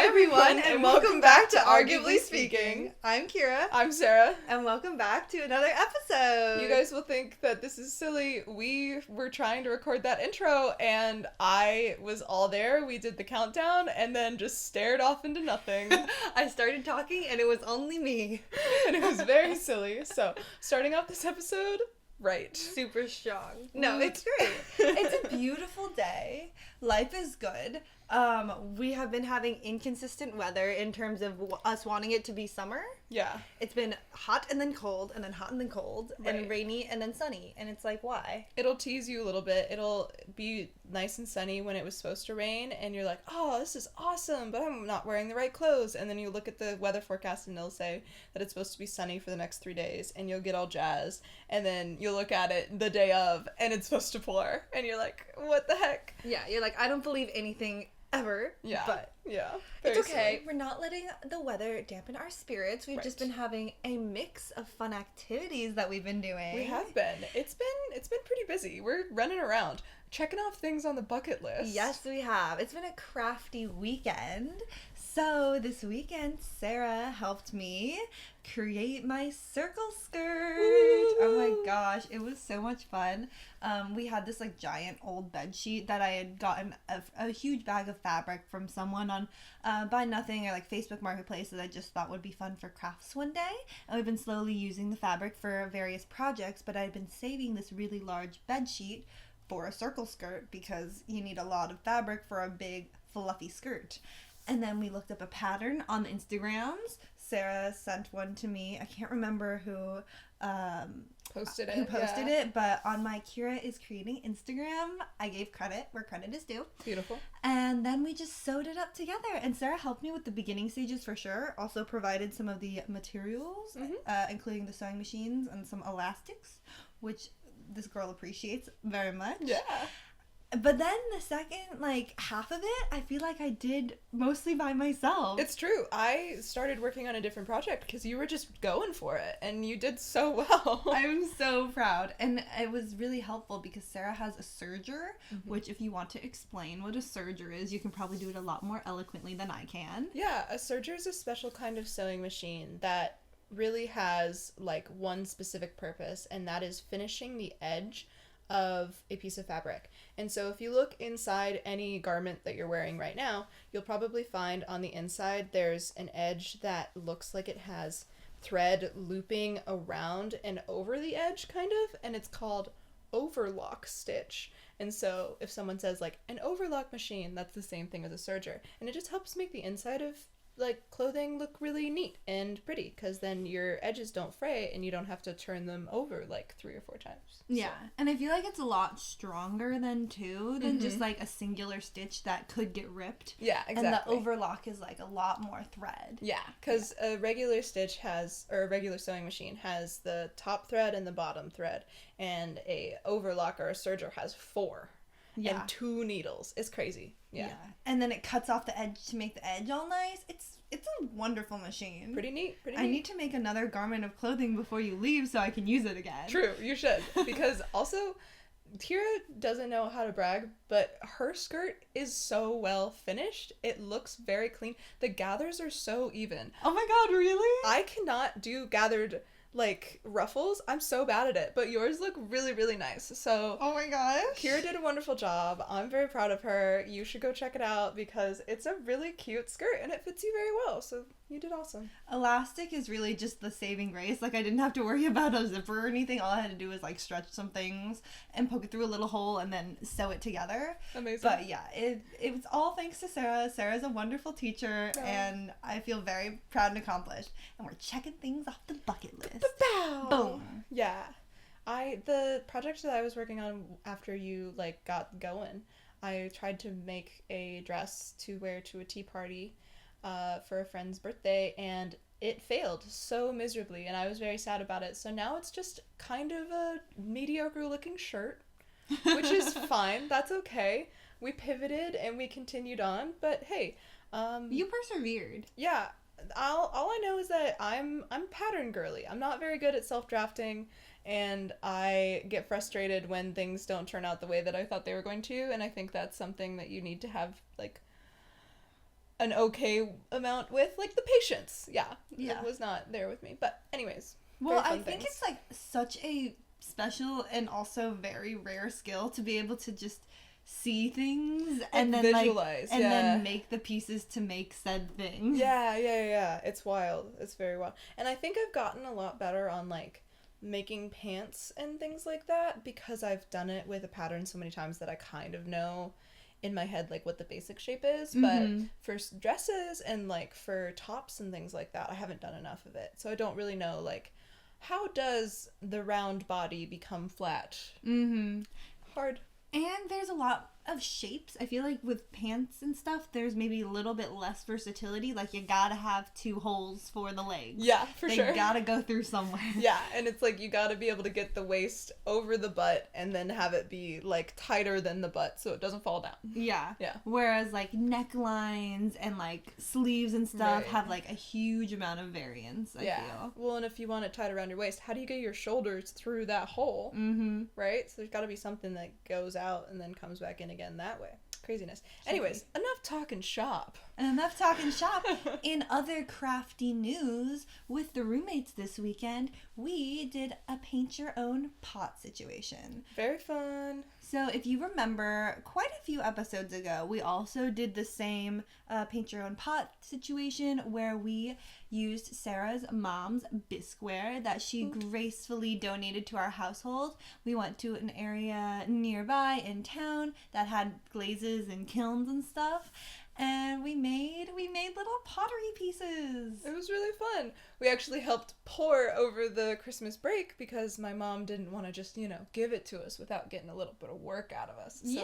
Hi everyone, and welcome back to Arguably Speaking. I'm Kiera. I'm Sarah. And welcome back to another episode. You guys will think that this is silly. We were trying to record that intro, and I was all there. We did the countdown, and then just stared off into nothing. I started talking, and it was only me. And it was very silly. So, starting off this episode, right. Super strong. No, it's great. It's a beautiful day. Life is good. We have been having inconsistent weather in terms of us wanting it to be summer. Yeah. It's been hot and then cold, and then hot and then cold, Right. and rainy and then sunny. And it's like, why? It'll tease you a little bit. It'll be nice and sunny when it was supposed to rain, and you're like, oh, this is awesome, but I'm not wearing the right clothes. And then you look at the weather forecast, and it'll say that it's supposed to be sunny for the next 3 days, and you'll get all jazzed. And then you'll look at it the day of, and it's supposed to pour. And you're like, what the heck? Yeah, you're like, I don't believe anything ever. Yeah. But yeah. it's okay. Silly. We're not letting the weather dampen our spirits. We've just Right. been having a mix of fun activities that we've been doing. We have been. It's been pretty busy. We're running around, checking off things on the bucket list. Yes, we have. It's been a crafty weekend. So this weekend, Sarah helped me create my circle skirt. Woo! Oh my gosh, it was so much fun. We had this like giant old bed sheet that I had gotten a huge bag of fabric from someone on Buy Nothing or like Facebook Marketplace that I just thought would be fun for crafts one day. And we've been slowly using the fabric for various projects, but I'd been saving this really large bed sheet for a circle skirt because you need a lot of fabric for a big fluffy skirt. And then we looked up a pattern on the Instagrams. Sarah sent one to me. I can't remember who Posted it, but on my Kiera is Creating Instagram, I gave credit where credit is due. Beautiful. And then we just sewed it up together. And Sarah helped me with the beginning stages for sure. Also provided some of the materials, including the sewing machines and some elastics, which this girl appreciates very much. Yeah. But then the second, like, half of it, I feel like I did mostly by myself. It's true. I started working on a different project because you were just going for it, and you did so well. I'm so proud. And it was really helpful because Sarah has a serger, which if you want to explain what a serger is, you can probably do it a lot more eloquently than I can. Yeah, a serger is a special kind of sewing machine that really has, like, one specific purpose, and that is finishing the edge of a piece of fabric. And so if you look inside any garment that you're wearing right now, you'll probably find on the inside there's an edge that looks like it has thread looping around and over the edge, kind of, and it's called overlock stitch. And so if someone says like an overlock machine, that's the same thing as a serger, and it just helps make the inside of like clothing look really neat and pretty, because then your edges don't fray and you don't have to turn them over like 3 or 4 times. Yeah, and I feel like it's a lot stronger than just like a singular stitch that could get ripped. Yeah, exactly. And the overlock is like a lot more thread. Yeah, because a regular stitch has, or a regular sewing machine has the top thread and the bottom thread, and a overlock or a serger has 4. Yeah. And 2 needles. It's crazy. Yeah. And then it cuts off the edge to make the edge all nice. It's a wonderful machine. Pretty neat. I need to make another garment of clothing before you leave so I can use it again. True, you should. Because also, Kiera doesn't know how to brag, but her skirt is so well finished. It looks very clean. The gathers are so even. Oh my god, really? I cannot do gathered like ruffles. I'm so bad at it, but yours look really, really nice. So oh my gosh, Kiera did a wonderful job. I'm very proud of her. You should go check it out because it's a really cute skirt and it fits you very well. So you did awesome. Elastic is really just the saving grace. Like, I didn't have to worry about a zipper or anything. All I had to do was like stretch some things and poke it through a little hole and then sew it together. Amazing. But yeah, it was all thanks to Sarah. Sarah's a wonderful teacher, and I feel very proud and accomplished. And we're checking things off the bucket list. Bow. Boom. Yeah. The project that I was working on after you like got going, I tried to make a dress to wear to a tea party for a friend's birthday, and it failed so miserably, and I was very sad about it. So now it's just kind of a mediocre looking shirt, which is fine. That's okay. We pivoted and we continued on, but hey, you persevered. Yeah. All I know is that I'm pattern girly. I'm not very good at self-drafting, and I get frustrated when things don't turn out the way that I thought they were going to, and I think that's something that you need to have like an okay amount with, like, the patience. Yeah. It was not there with me. But anyways. Well, I think it's, like, such a special and also very rare skill to be able to just see things and then visualize, and then make the pieces to make said thing. Yeah. It's wild. It's very wild. And I think I've gotten a lot better on, like, making pants and things like that because I've done it with a pattern so many times that I kind of know in my head, like, what the basic shape is. But for dresses and, like, for tops and things like that, I haven't done enough of it. So I don't really know, like, how does the round body become flat? Hard. And there's a lot of shapes. I feel like with pants and stuff, there's maybe a little bit less versatility. Like, you gotta have 2 holes for the legs. Yeah, for sure. They gotta go through somewhere. Yeah, and it's like you gotta be able to get the waist over the butt and then have it be, like, tighter than the butt so it doesn't fall down. Yeah. Yeah. Whereas, like, necklines and, like, sleeves and stuff have, like, a huge amount of variance, I feel. Well, and if you want it tight around your waist, how do you get your shoulders through that hole? Right? So there's gotta be something that goes out and then comes back in again that way. Craziness. Anyways, enough talking shop. And enough talking shop. In other crafty news, with the roommates this weekend, we did a paint your own pot situation. Very fun. So if you remember, quite a few episodes ago, we also did the same paint your own pot situation where we used Sarah's mom's bisqueware that she gracefully donated to our household. We went to an area nearby in town that had glazes and kilns and stuff. And we made little pottery pieces. It was really fun. We actually helped pour over the Christmas break because my mom didn't want to just, give it to us without getting a little bit of work out of us. So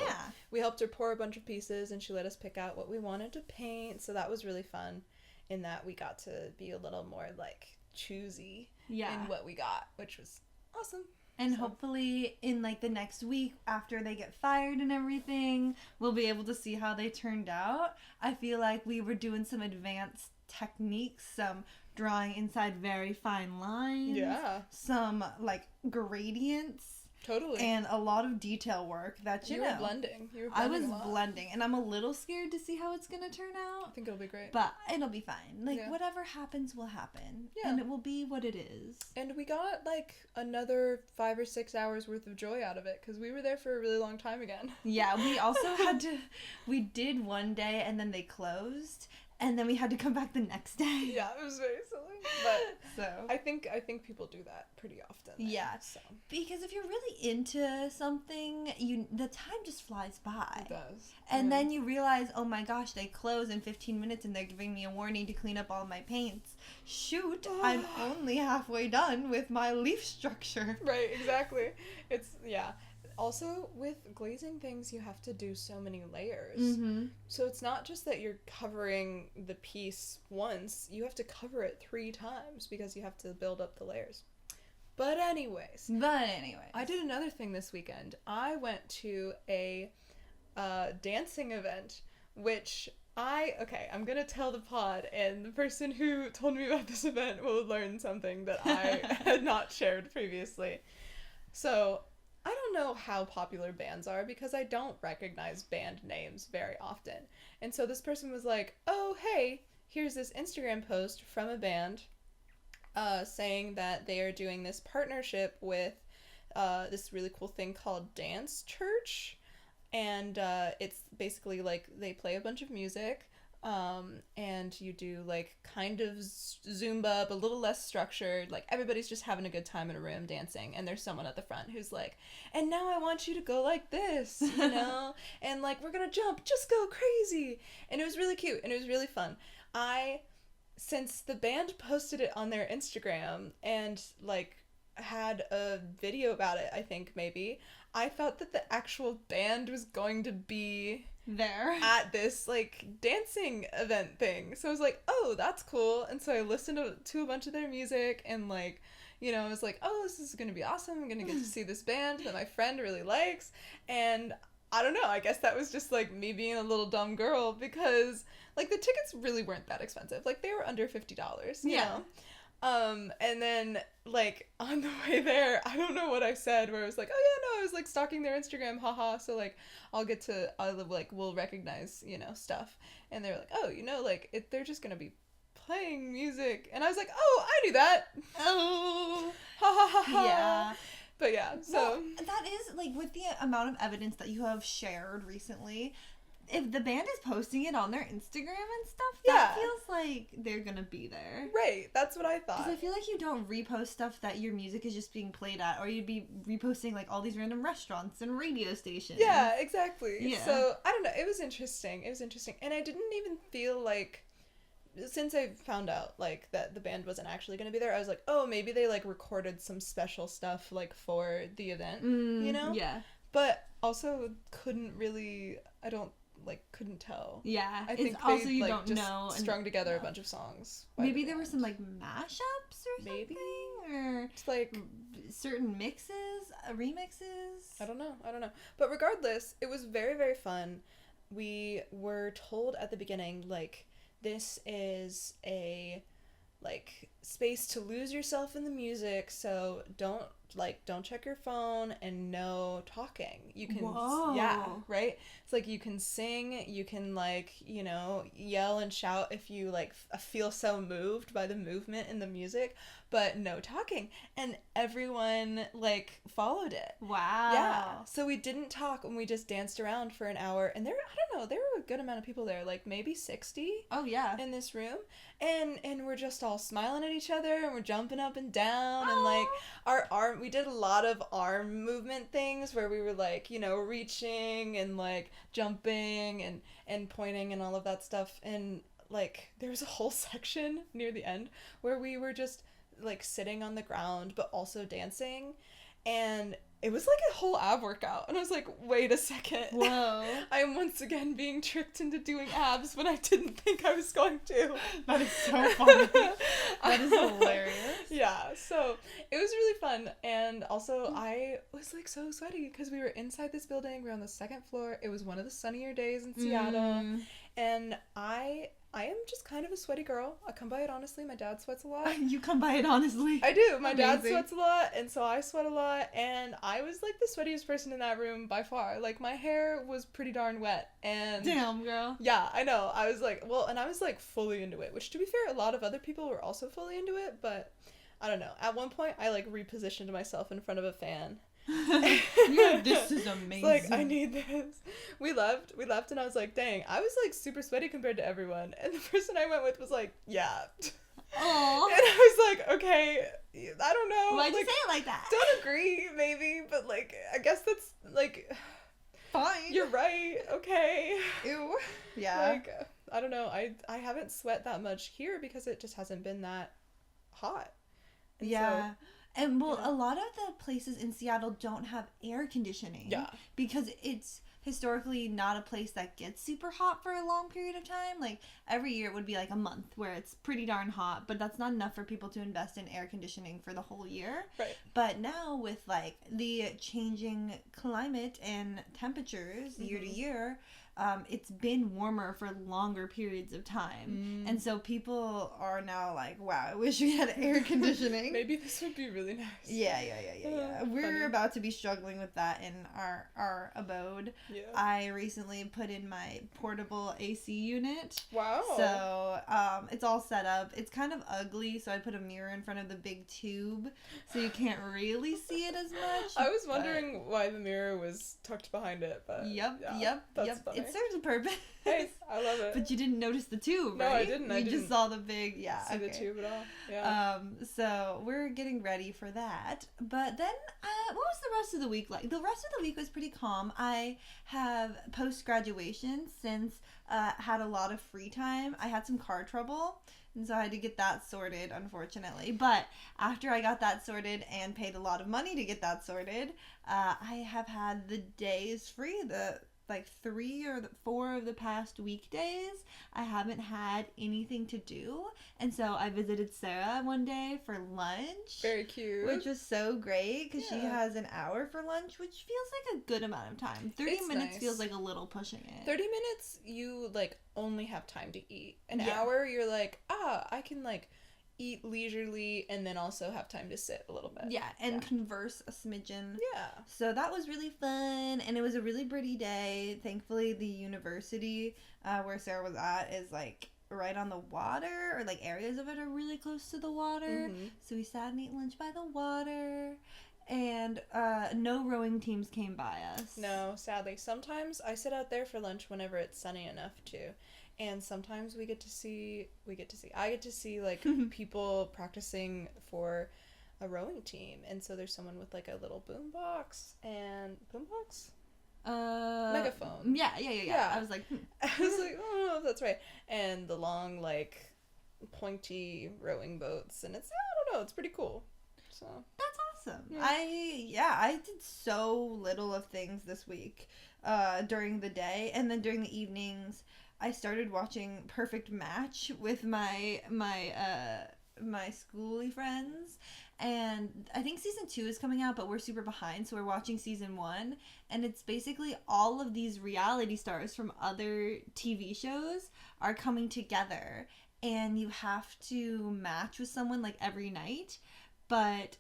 we helped her pour a bunch of pieces and she let us pick out what we wanted to paint. So that was really fun in that we got to be a little more, like, choosy in what we got, which was awesome. And hopefully in, like, the next week after they get fired and everything, we'll be able to see how they turned out. I feel like we were doing some advanced techniques, some drawing inside very fine lines. Yeah. Some, like, gradients. Totally. And a lot of detail work that, you were blending. I was blending, and I'm a little scared to see how it's going to turn out. I think it'll be great. But it'll be fine. Like, whatever happens will happen. Yeah. And it will be what it is. And we got, like, another 5 or 6 hours worth of joy out of it, because we were there for a really long time again. Yeah, we also we did one day, and then they closed. And then we had to come back the next day. Yeah, it was very silly. But so I think people do that pretty often. Yeah. So. Because if you're really into something, the time just flies by. It does. And then you realize, oh my gosh, they close in 15 minutes and they're giving me a warning to clean up all my paints. Shoot, I'm only halfway done with my leaf structure. Right, exactly. Also, with glazing things, you have to do so many layers. So it's not just that you're covering the piece once, you have to cover it 3 times because you have to build up the layers. But anyways. I did another thing this weekend. I went to a dancing event, which I'm gonna tell the pod, and the person who told me about this event will learn something that I had not shared previously. So, I don't know how popular bands are because I don't recognize band names very often. And so this person was like, oh, hey, here's this Instagram post from a band saying that they are doing this partnership with this really cool thing called Dance Church. And it's basically like they play a bunch of music. And you do, like, kind of Zumba, but a little less structured. Like, everybody's just having a good time in a room dancing, and there's someone at the front who's like, and now I want you to go like this, and, like, we're gonna jump, just go crazy. And it was really cute, and it was really fun. Since the band posted it on their Instagram and, like, had a video about it, I think, maybe, I thought that the actual band was going to be there at this, like, dancing event thing. So I was like, oh, that's cool. And so I listened to a bunch of their music and, like, I was like, oh, this is gonna be awesome. I'm gonna get to see this band that my friend really likes. And I don't know, I guess that was just, like, me being a little dumb girl because, like, the tickets really weren't that expensive. Like, they were under $50, you know? And then, like, on the way there, I don't know what I said, where I was like, oh yeah, no, I was, like, stalking their Instagram, haha, so, like, we'll recognize, stuff. And they were like, oh, like, they're just gonna be playing music. And I was like, oh, I knew that. Oh. Ha ha ha ha. Yeah. But yeah, so. Well, that is, like, with the amount of evidence that you have shared recently, if the band is posting it on their Instagram and stuff, that feels like they're gonna be there. Right, that's what I thought. Because I feel like you don't repost stuff that your music is just being played at, or you'd be reposting, like, all these random restaurants and radio stations. Yeah, exactly. Yeah. So, I don't know, it was interesting. And I didn't even feel like, since I found out, like, that the band wasn't actually gonna be there, I was like, oh, maybe they, like, recorded some special stuff, like, for the event, Yeah. But also couldn't tell. Yeah. I think also they, you like, don't just know. strung together a bunch of songs. Maybe there were some, like, mashups or Maybe. something? Or It's like certain mixes, remixes? I don't know. But regardless, it was very, very fun. We were told at the beginning, like, this is a, like, space to lose yourself in the music, so don't check your phone and no talking. You can, Whoa. Yeah, right? It's like you can sing, you can, like, yell and shout if you, like, feel so moved by the movement in the music, but no talking. And everyone, like, followed it. Wow. Yeah. So we didn't talk and we just danced around for an hour, and there were a good amount of people there, like maybe 60. Oh, yeah. In this room, and we're just all smiling at each other, and we're jumping up and down, and, like, we did a lot of arm movement things where we were, like, reaching and, like, jumping and pointing and all of that stuff. And, like, there was a whole section near the end where we were just, like, sitting on the ground but also dancing, and it was like a whole ab workout. And I was like, wait a second. Whoa. I am once again being tricked into doing abs when I didn't think I was going to. That is so funny. That is hilarious. Yeah, so it was really fun. And also, I was, like, so sweaty because we were inside this building. We were on the second floor. It was one of the sunnier days in Seattle. And I am just kind of a sweaty girl. I come by it honestly. My dad sweats a lot. You come by it honestly. I do. My dad Amazing. sweats a lot, and so I sweat a lot, and I was, like, the sweatiest person in that room by far. Like, my hair was pretty darn wet, and... Damn, girl. Yeah, I know. I was like, and I was, like, fully into it, which, to be fair, a lot of other people were also fully into it, but I don't know. At one point, I, like, repositioned myself in front of a fan. This is amazing. Like, I need this. We left, and I was like, dang, I was, like, super sweaty compared to everyone, and the person I went with was like, yeah. Aww. And I was like, okay, I don't know. Why'd like, you say it like that? Don't agree, maybe, but, like, I guess that's, like, fine. You're right, okay. Ew. Yeah. Like, I don't know, I haven't sweat that much here because it just hasn't been that hot. And yeah. So, and, well, a lot of the places in Seattle don't have air conditioning. Yeah. Because it's historically not a place that gets super hot for a long period of time. Like, every year it would be, like, a month where it's pretty darn hot, but that's not enough for people to invest in air conditioning for the whole year. Right. But now, with, like, the changing climate and temperatures year to year, it's been warmer for longer periods of time. And so people are now like, wow, I wish we had air conditioning. Maybe this would be really nice. Yeah. We're funny. about to be struggling with that in our abode. Yeah. I recently put in my portable AC unit. Wow. So it's all set up. It's kind of ugly, so I put a mirror in front of the big tube so you can't really see it as much. I was wondering why the mirror was tucked behind it, but Yep. That's funny. It serves a purpose. Hey, I love it. But you didn't notice the tube, No, right? I didn't. You just saw the big, see the tube at all. Yeah. So we're getting ready for that. But then, what was the rest of the week like? The rest of the week was pretty calm. I have post-graduation since had a lot of free time. I had some car trouble, and so I had to get that sorted, unfortunately. But after I got that sorted and paid a lot of money to get that sorted, I have had the days free, like 3 or 4 of the past weekdays. I haven't had anything to do, and so I visited Sarah one day for lunch. Very cute. Which was so great because she Yeah. has an hour for lunch, which feels like a good amount of time. 30 It's minutes nice. feels like a little pushing it. 30 minutes, you, like, only have time to eat. An Yeah. hour, you're like, I can, like, eat leisurely and then also have time to sit a little bit. Yeah, and converse a smidgen. Yeah. So that was really fun, and it was a really pretty day. Thankfully, the university where Sarah was at is like right on the water, or like areas of it are really close to the water. Mm-hmm. So we sat and ate lunch by the water, and no rowing teams came by us. No, sadly. Sometimes I sit out there for lunch whenever it's sunny enough too. And sometimes I get to see like people practicing for a rowing team. And so there's someone with like a little boombox? Megaphone. Yeah. I was like, I was like, oh, I don't know if that's right. And the long, like, pointy rowing boats. And it's, I don't know, it's pretty cool. So that's awesome. Yeah. I did so little of things this week during the day, and then during the evenings I started watching Perfect Match with my schooly friends, and I think season 2 is coming out, but we're super behind, so we're watching season 1, and it's basically all of these reality stars from other TV shows are coming together, and you have to match with someone like every night, but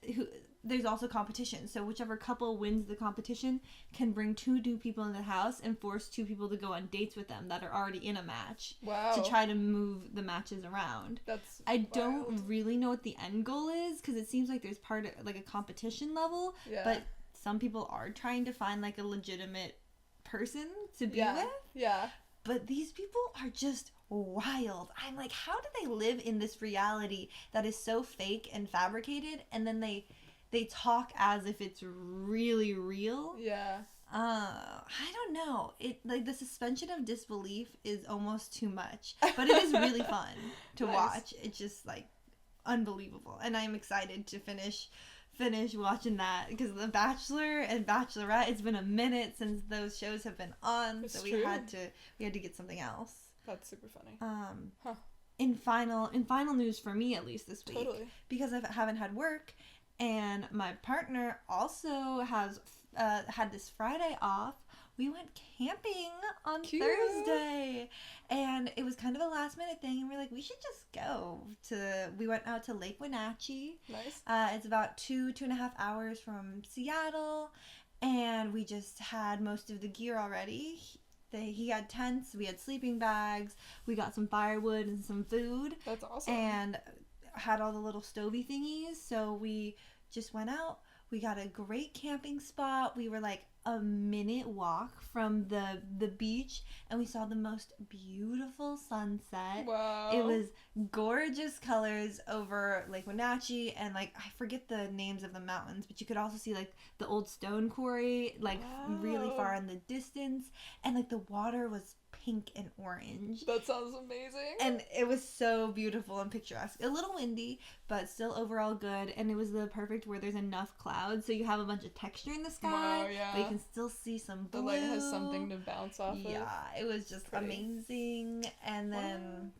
there's also competition, so whichever couple wins the competition can bring 2 new people in the house and force 2 people to go on dates with them that are already in a match. Wow. To try to move the matches around. I don't really know what the end goal is, because it seems like there's part of like a competition level, but some people are trying to find like a legitimate person to be with. Yeah. But these people are just wild. I'm like, how do they live in this reality that is so fake and fabricated, and then they talk as if it's really real? Yeah. I don't know. It like the suspension of disbelief is almost too much, but it is really fun to watch. It's just like unbelievable, and I'm excited to finish watching that, because The Bachelor and Bachelorette, it's been a minute since those shows have been on, so we had to get something else. That's super funny. In final news for me, at least this week, because I haven't had work, and my partner also has had this Friday off. We went camping on Thursday, and it was kind of a last minute thing, and we're like, we should just go we went out to Lake Wenatchee. Nice. It's about 2.5 hours from Seattle, and we just had most of the gear already. He had tents, we had sleeping bags, we got some firewood and some food. That's awesome. And had all the little stovey thingies, so we just went out. We got a great camping spot. We were like a minute walk from the beach, and we saw the most beautiful sunset. Wow. It was gorgeous colors over Lake Wenatchee, and like I forget the names of the mountains, but you could also see like the old stone quarry like really far in the distance, and like the water was pink and orange. That sounds amazing. And it was so beautiful and picturesque. A little windy, but still overall good. And it was the perfect where there's enough clouds, so you have a bunch of texture in the sky. Wow, yeah. But you can still see some blue. The light has something to bounce off of. Yeah, it was just amazing. And then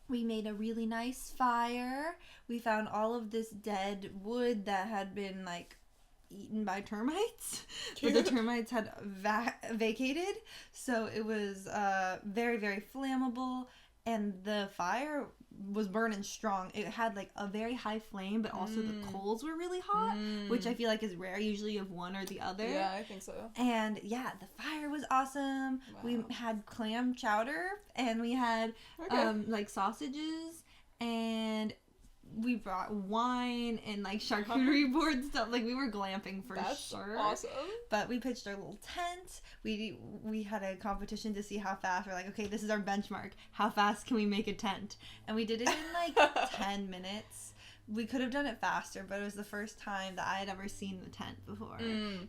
we made a really nice fire. We found all of this dead wood that had been like eaten by termites, but the termites had vacated, so it was very, very flammable, and the fire was burning strong. It had like a very high flame, but also the coals were really hot, which I feel like is rare. Usually you have one or the other. Yeah, I think so. And yeah, the fire was awesome. Wow. We had clam chowder, and we had like sausages, and we brought wine and like charcuterie board stuff. Like we were glamping for sure. Awesome. But we pitched our little tent. We had a competition to see how fast. We're like, okay, this is our benchmark. How fast can we make a tent? And we did it in like 10 minutes. We could have done it faster, but it was the first time that I had ever seen the tent before.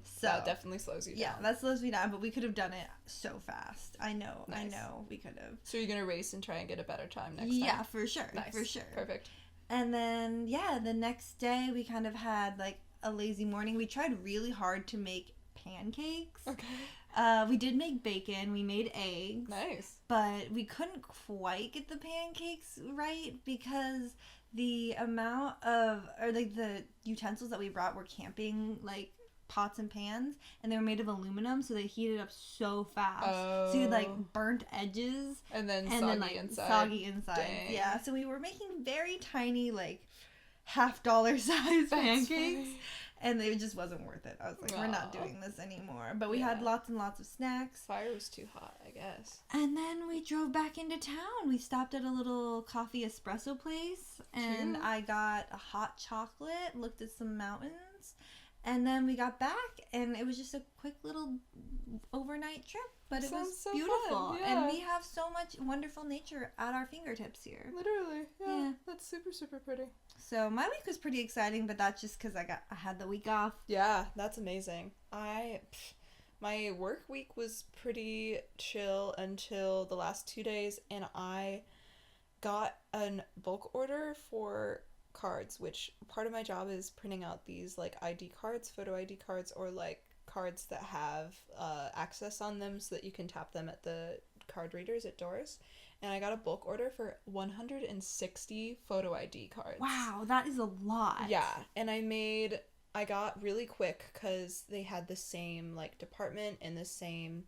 So that definitely slows you down. Yeah, that slows me down, but we could have done it so fast. I know. Nice. I know we could have. So you're going to race and try and get a better time next time? Yeah, for sure. Nice. For sure. Perfect. And then, yeah, the next day we kind of had like a lazy morning. We tried really hard to make pancakes. Okay. We did make bacon. We made eggs. Nice. But we couldn't quite get the pancakes right because the amount of, or like the utensils that we brought were camping like pots and pans, and they were made of aluminum, so they heated up so fast. Oh. So you had like burnt edges And then inside. Soggy inside. Dang. Yeah. So we were making very tiny, like $50 size pancakes. Funny. And it just wasn't worth it. I was like, we're not doing this anymore. But we had lots and lots of snacks. Fire was too hot, I guess. And then we drove back into town. We stopped at a little coffee espresso place. And I got a hot chocolate, looked at some mountains. And then we got back. And it was just a quick little overnight trip. But it was so beautiful. Fun. Yeah. And we have so much wonderful nature at our fingertips here. Literally. Yeah. That's super, super pretty. So my week was pretty exciting, but that's just because I had the week off. Yeah, that's amazing. My work week was pretty chill until the last 2 days, and I got a bulk order for cards, which part of my job is printing out these like ID cards, photo ID cards, or like cards that have access on them so that you can tap them at the card readers at doors. And I got a bulk order for 160 photo ID cards. Wow, that is a lot. Yeah, and I got really quick because they had the same like department and the same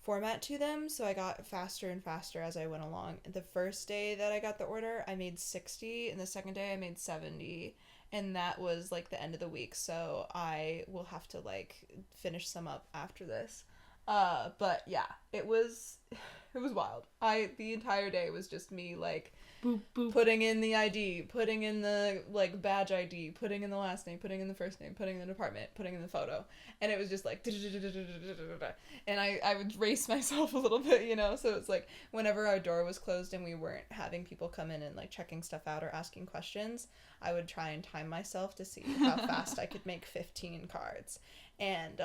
format to them, so I got faster and faster as I went along. The first day that I got the order, I made 60, and the second day I made 70, and that was like the end of the week, so I will have to like finish some up after this. But yeah, it was wild. The entire day was just me like boop, boop. Putting in the ID, putting in the like badge ID, putting in the last name, putting in the first name, putting in the department, putting in the photo, and it was just like and I would race myself a little bit, you know, so it's like whenever our door was closed and we weren't having people come in and like checking stuff out or asking questions, I would try and time myself to see how fast I could make 15 cards. And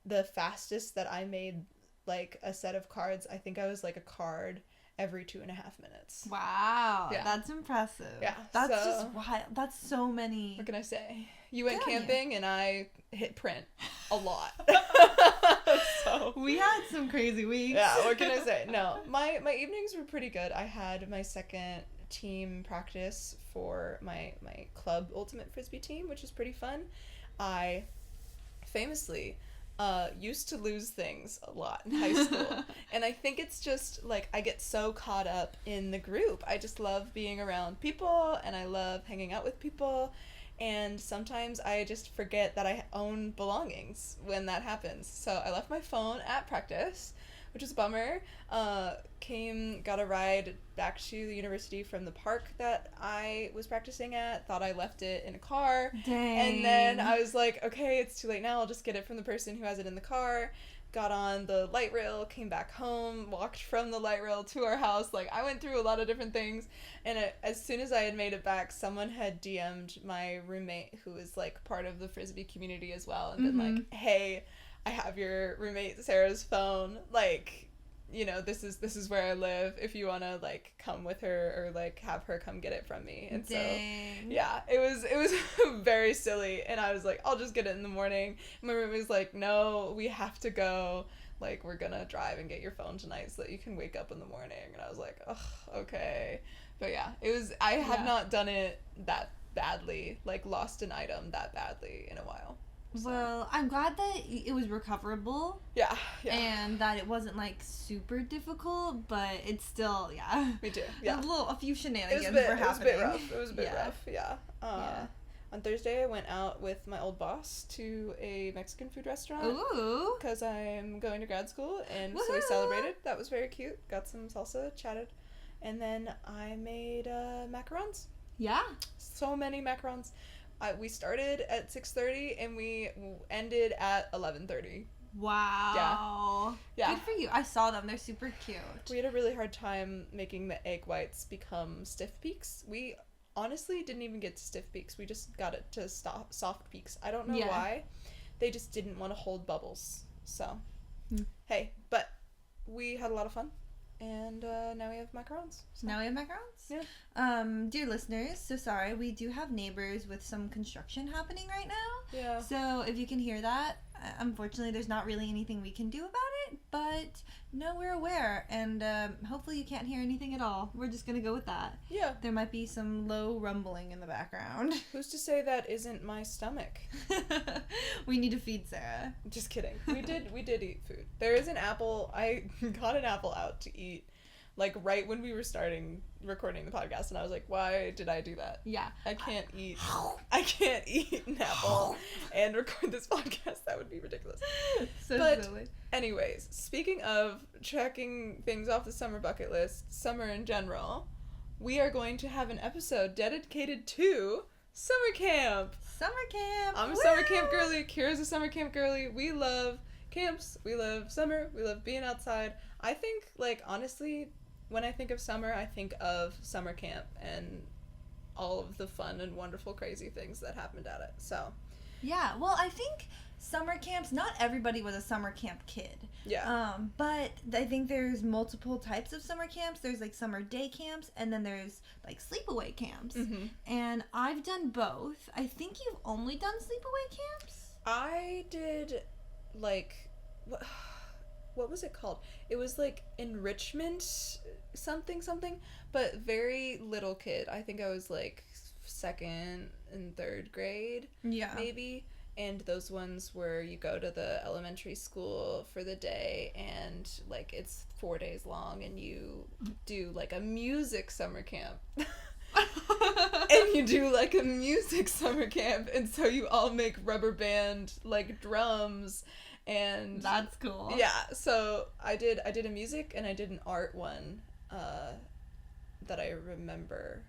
the fastest that I made like a set of cards, I think I was like a card every 2.5 minutes. Wow, yeah. That's impressive. Yeah, that's just wild. That's so many. What can I say? You went camping and I hit print a lot. So we had some crazy weeks. Yeah, what can I say? No, my evenings were pretty good. I had my second team practice for my club ultimate frisbee team, which is pretty fun. I famously used to lose things a lot in high school. And I think it's just like I get so caught up in the group. I just love being around people and I love hanging out with people. And sometimes I just forget that I own belongings when that happens. So I left my phone at practice, which was a bummer. Got a ride back to the university from the park that I was practicing at. Thought I left it in a car. Dang. And then I was like, okay, it's too late now. I'll just get it from the person who has it in the car. Got on the light rail, came back home, walked from the light rail to our house. Like, I went through a lot of different things. And as soon as I had made it back, someone had DM'd my roommate, who is, like, part of the Frisbee community as well, and been like, hey, I have your roommate Sarah's phone. Like, you know, this is where I live. If you want to, like, come with her or, like, have her come get it from me. And Dang. so, yeah, it was very silly. And I was like, I'll just get it in the morning. My roommate was like, no, we have to go. Like, we're gonna drive and get your phone tonight so that you can wake up in the morning. And I was like, ugh, okay. But yeah, I had not done it that badly, like, lost an item that badly in a while. So. Well, I'm glad that it was recoverable. Yeah. And that it wasn't, like, super difficult, but it's still, Me too, yeah. A few shenanigans It were happening. It was a bit rough, yeah. On Thursday, I went out with my old boss to a Mexican food restaurant. Ooh. Because I'm going to grad school, and Woo-hoo. so we celebrated. That was very cute. Got some salsa, chatted. And then I made macarons. Yeah. So many macarons. We started at 6:30 and we ended at 11:30. Wow. Yeah. Good for you. I saw them. They're super cute. We had a really hard time making the egg whites become stiff peaks. We honestly didn't even get to stiff peaks. We just got it to soft peaks. I don't know why. They just didn't want to hold bubbles. So, hey, but we had a lot of fun. And now we have macarons. So. Now we have macarons? Yeah. Dear listeners, so sorry. We do have neighbors with some construction happening right now. Yeah. So if you can hear that, unfortunately, there's not really anything we can do about it, but no, we're aware, and hopefully you can't hear anything at all. We're just gonna go with that. Yeah. There might be some low rumbling in the background. Who's to say that isn't my stomach? We need to feed Sarah. Just kidding. We did eat food. There is an apple. I got an apple out to eat, like, right when we were starting recording the podcast, and I was like, why did I do that? Yeah. I can't eat an apple and record this podcast. That would be ridiculous. So silly. Anyways, speaking of checking things off the summer bucket list, summer in general, we are going to have an episode dedicated to summer camp. Summer camp. I'm a Woo! summer camp girly. Kira's a summer camp girly. We love camps. We love summer. We love being outside. I think, like, honestly, when I think of summer, I think of summer camp and all of the fun and wonderful, crazy things that happened at it. So, yeah, well, I think summer camps, not everybody was a summer camp kid. yeah. But I think there's multiple types of summer camps. There's, like, summer day camps, and then there's, like, sleepaway camps. Mm-hmm. And I've done both. I think you've only done sleepaway camps? I did, like, what was it called? It was, like, enrichment something, but very little kid. I think I was, like, 2nd and 3rd grade, Yeah. maybe. And those ones where you go to the elementary school for the day and, like, it's 4 days long and you do, like, a music summer camp. And you do, like, a music summer camp, and so you all make rubber band, like, drums, and That's cool. yeah. So I did a music and I did an art one that I remember,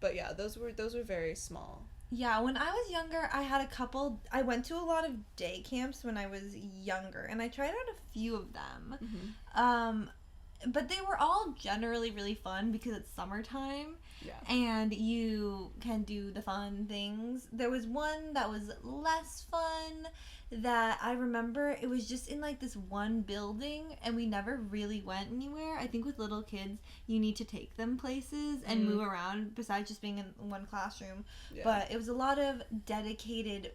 but yeah, those were very small. Yeah, when I was younger, I went to a lot of day camps when I was younger, and I tried out a few of them. Mm-hmm. But they were all generally really fun because it's summertime. Yeah. And you can do the fun things. There was one that was less fun that I remember. It was just in, like, this one building, and we never really went anywhere. I think with little kids, you need to take them places and move around besides just being in one classroom. Yeah. But it was a lot of dedicated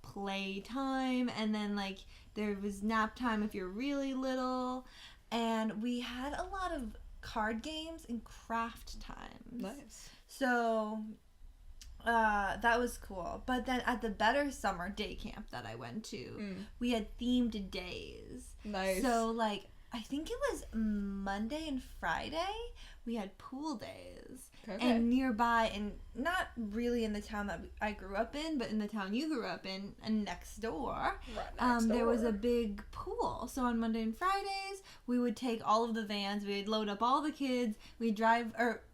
playtime, and then, like, there was nap time if you're really little. And we had a lot of card games and craft times. Nice. So, that was cool. But then at the better summer day camp that I went to, we had themed days. Nice. So, like, I think it was Monday and Friday, we had pool days. Okay. And nearby, and not really in the town that I grew up in, but in the town you grew up in, and next door, there was a big pool. So on Monday and Fridays, we would take all of the vans, we would load up all the kids, we'd drive, or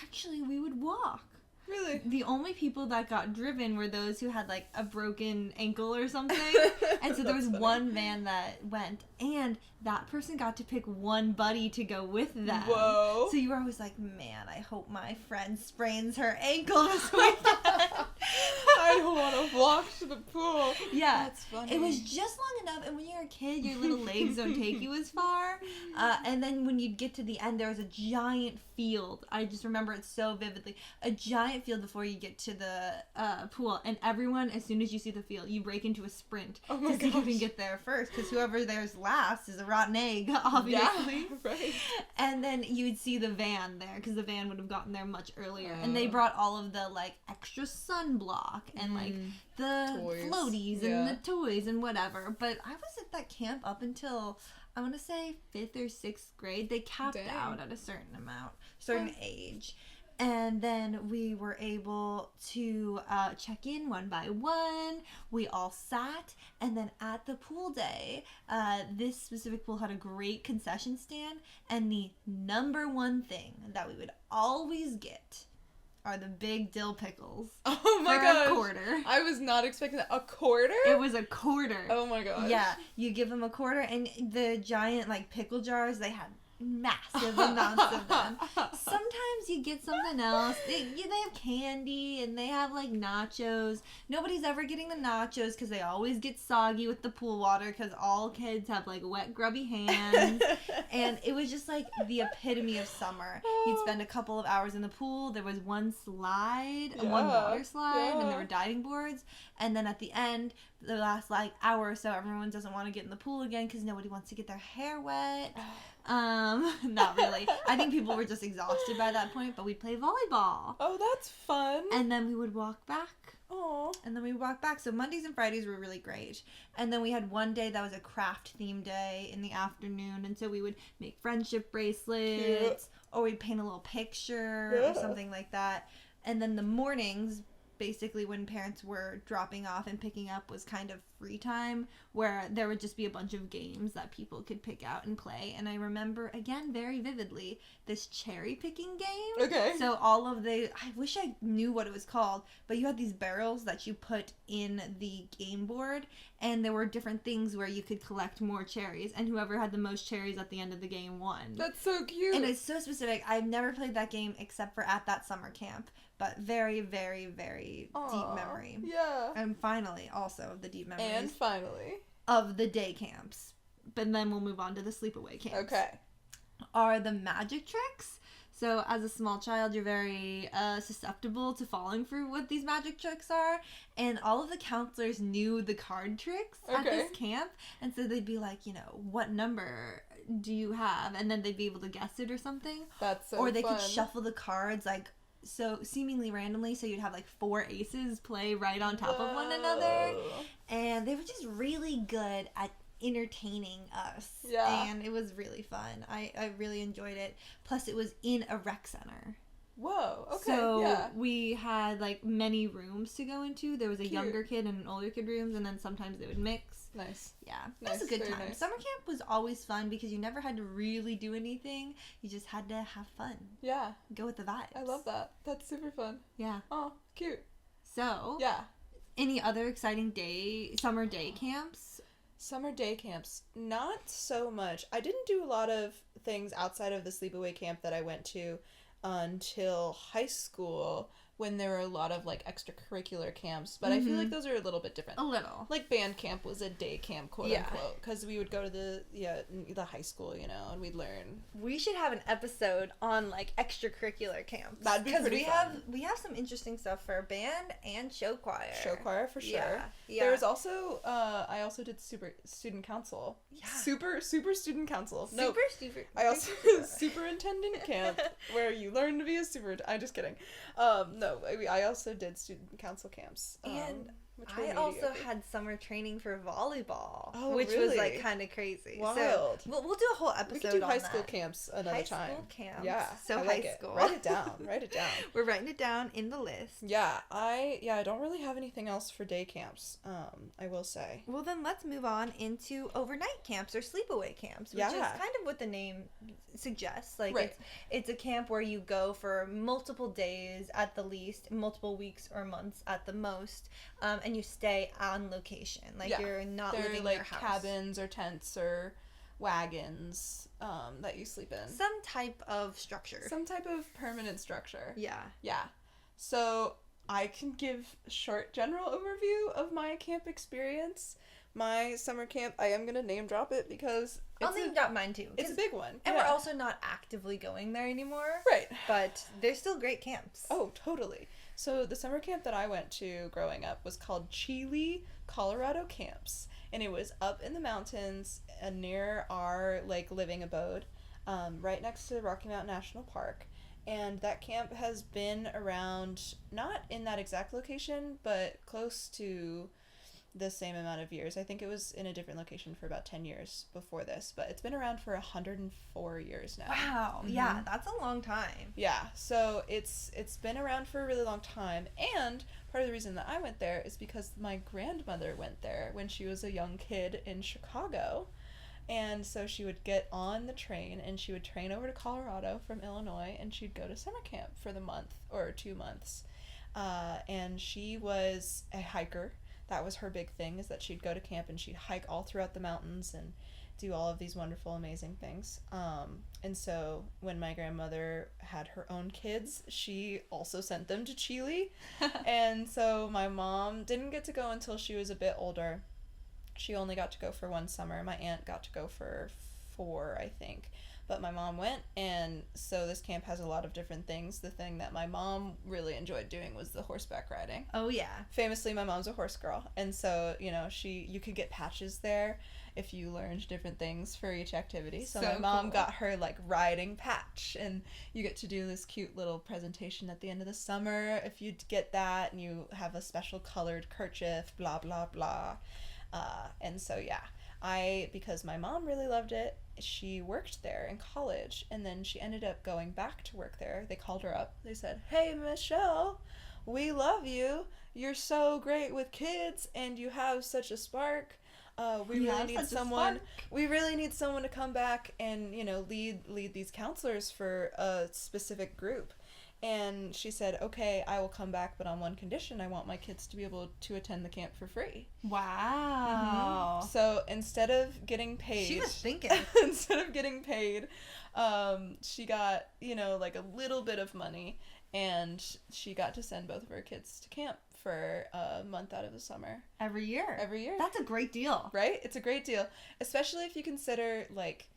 actually we would walk. Really? The only people that got driven were those who had, like, a broken ankle or something. And so there was one van that went, and that person got to pick one buddy to go with them. Whoa. So you were always like, man, I hope my friend sprains her ankle this weekend. I don't want to walk to the pool. Yeah. That's funny. It was just long enough, and when you're a kid, your little legs don't take you as far. And then when you'd get to the end, there was a giant field. I just remember it so vividly. A giant field before you get to the pool, and everyone, as soon as you see the field, you break into a sprint to see who can get there first, because whoever there's last is a rotten egg, obviously. Yeah, right. And then you would see the van there, because the van would have gotten there much earlier, and they brought all of the, like, extra sunblock and like the toys. floaties and the toys and whatever. But I was at that camp up until, I want to say, 5th or 6th grade. They capped out at a certain age. And then we were able to check in one by one. We all sat. And then at the pool day, this specific pool had a great concession stand. And the number one thing that we would always get are the big dill pickles. Oh my gosh. For a quarter. I was not expecting that. A quarter? It was a quarter. Oh my gosh. Yeah, you give them a quarter, and the giant, like, pickle jars, they had massive amounts of them. Sometimes you get something else. They have candy and they have like nachos. Nobody's ever getting the nachos because they always get soggy with the pool water because all kids have like wet, grubby hands. And it was just like the epitome of summer. You'd spend a couple of hours in the pool. There was one slide, one water slide, and there were diving boards. And then at the end, the last like hour or so, everyone doesn't want to get in the pool again because nobody wants to get their hair wet. Not really. I think people were just exhausted by that point, but we'd play volleyball. Oh, that's fun. And then we would walk back. Oh. And then we would walk back. So Mondays and Fridays were really great. And then we had one day that was a craft theme day in the afternoon. And so we would make friendship bracelets or we'd paint a little picture or something like that. And then the mornings, basically when parents were dropping off and picking up, was kind of free time where there would just be a bunch of games that people could pick out and play. And I remember, again, very vividly, this cherry picking game. Okay. So all of the, I wish I knew what it was called, but you had these barrels that you put in the game board, and there were different things where you could collect more cherries, and whoever had the most cherries at the end of the game won. That's so cute. And it's so specific. I've never played that game except for at that summer camp, but very, very, very deep memory. Yeah. And finally, also, the deep memories. And finally. Of the day camps. But then we'll move on to the sleepaway camps. Okay. Are the magic tricks. So as a small child, you're very susceptible to falling for what these magic tricks are. And all of the counselors knew the card tricks at this camp. And so they'd be like, what number do you have? And then they'd be able to guess it or something. That's so Or they fun. could shuffle the cards like so seemingly randomly, so you'd have like 4 aces play right on top of one another. And they were just really good at entertaining us. Yeah. And it was really fun. I really enjoyed it. Plus it was in a rec center. Whoa, okay, So we had like many rooms to go into. There was a Cute. younger kid and an older kid rooms, and then sometimes they would mix. Nice. Yeah, it Nice, was a good very time. nice. Summer camp was always fun because you never had to really do anything. You just had to have fun. Yeah. Go with the vibes. I love that. That's super fun. Yeah. Oh, cute. So, Yeah. any other exciting summer day camps? Summer day camps, not so much. I didn't do a lot of things outside of the sleepaway camp that I went to until high school, when there were a lot of like extracurricular camps, but I feel like those are a little bit different. A little. Like band camp was a day camp, quote unquote, because we would go to the high school, and we'd learn. We should have an episode on like extracurricular camps. That'd be pretty fun. We have some interesting stuff for band and show choir. Show choir for sure. Yeah. There was also I also did super student council. Yeah. Super student council. Super. I also superintendent camp where you learn to be a super. I'm just kidding. No, I also did student council camps. And which were I also mediocre. had summer training for volleyball, Oh, which was really? like kind of crazy. Wild. So we'll do a whole episode We could do on high school that. camps another time. High school camps. Yeah. So I high like it. school. Write it down. Write it down. We're writing it down in the list. Yeah, I don't really have anything else for day camps. I will say. Well, then let's move on into overnight camps or sleepaway camps, which is Yeah. kind of what the name suggests. Like Right. it's a camp where you go for multiple days at the least, multiple weeks or months at the most, and you stay on location. Like Yeah. you're not They're living in like your house. cabins or tents or wagons that you sleep in. Some type of structure. Some type of permanent structure. Yeah. Yeah. So I can give a short general overview of my camp experience. My summer camp, I am going to name drop it because I'll name drop mine too. it's a big one. And yeah. we're also not actively going there anymore. Right. But they're still great camps. Oh, totally. So the summer camp that I went to growing up was called Chile, Colorado Camps. And it was up in the mountains near our living abode, right next to the Rocky Mountain National Park. And that camp has been around, not in that exact location, but close to the same amount of years. I think it was in a different location for about 10 years before this, but it's been around for 104 years now. Wow. Yeah, that's a long time. Yeah, so it's been around for a really long time, and part of the reason that I went there is because my grandmother went there when she was a young kid in Chicago. And so she would get on the train and she would train over to Colorado from Illinois, and she'd go to summer camp for the month or 2 months. And she was a hiker. That was her big thing, is that she'd go to camp and she'd hike all throughout the mountains and do all of these wonderful, amazing things. And so when my grandmother had her own kids, she also sent them to Chile. And so my mom didn't get to go until she was a bit older. She only got to go for 1 summer. My aunt got to go for 4, I think. But my mom went, and so this camp has a lot of different things. The thing that my mom really enjoyed doing was the horseback riding. Oh, yeah. Famously, my mom's a horse girl, and so, you know, you could get patches there if you learned different things for each activity. So my mom got her, like, riding patch, and you get to do this cute little presentation at the end of the summer if you get that, and you have a special colored kerchief, blah, blah, blah. And so, yeah. Because my mom really loved it, she worked there in college, and then she ended up going back to work there. They called her up. They said, "Hey, Michelle, we love you. You're so great with kids, and you have such a spark. We really need someone to come back and, you know, lead these counselors for a specific group." And she said, "Okay, I will come back, but on one condition. I want my kids to be able to attend the camp for free." Wow. Mm-hmm. So instead of getting paid... She was thinking. Instead of getting paid, she got, you know, like a little bit of money, and she got to send both of her kids to camp for a month out of the summer. Every year. That's a great deal. Right? It's a great deal. Especially if you consider, like,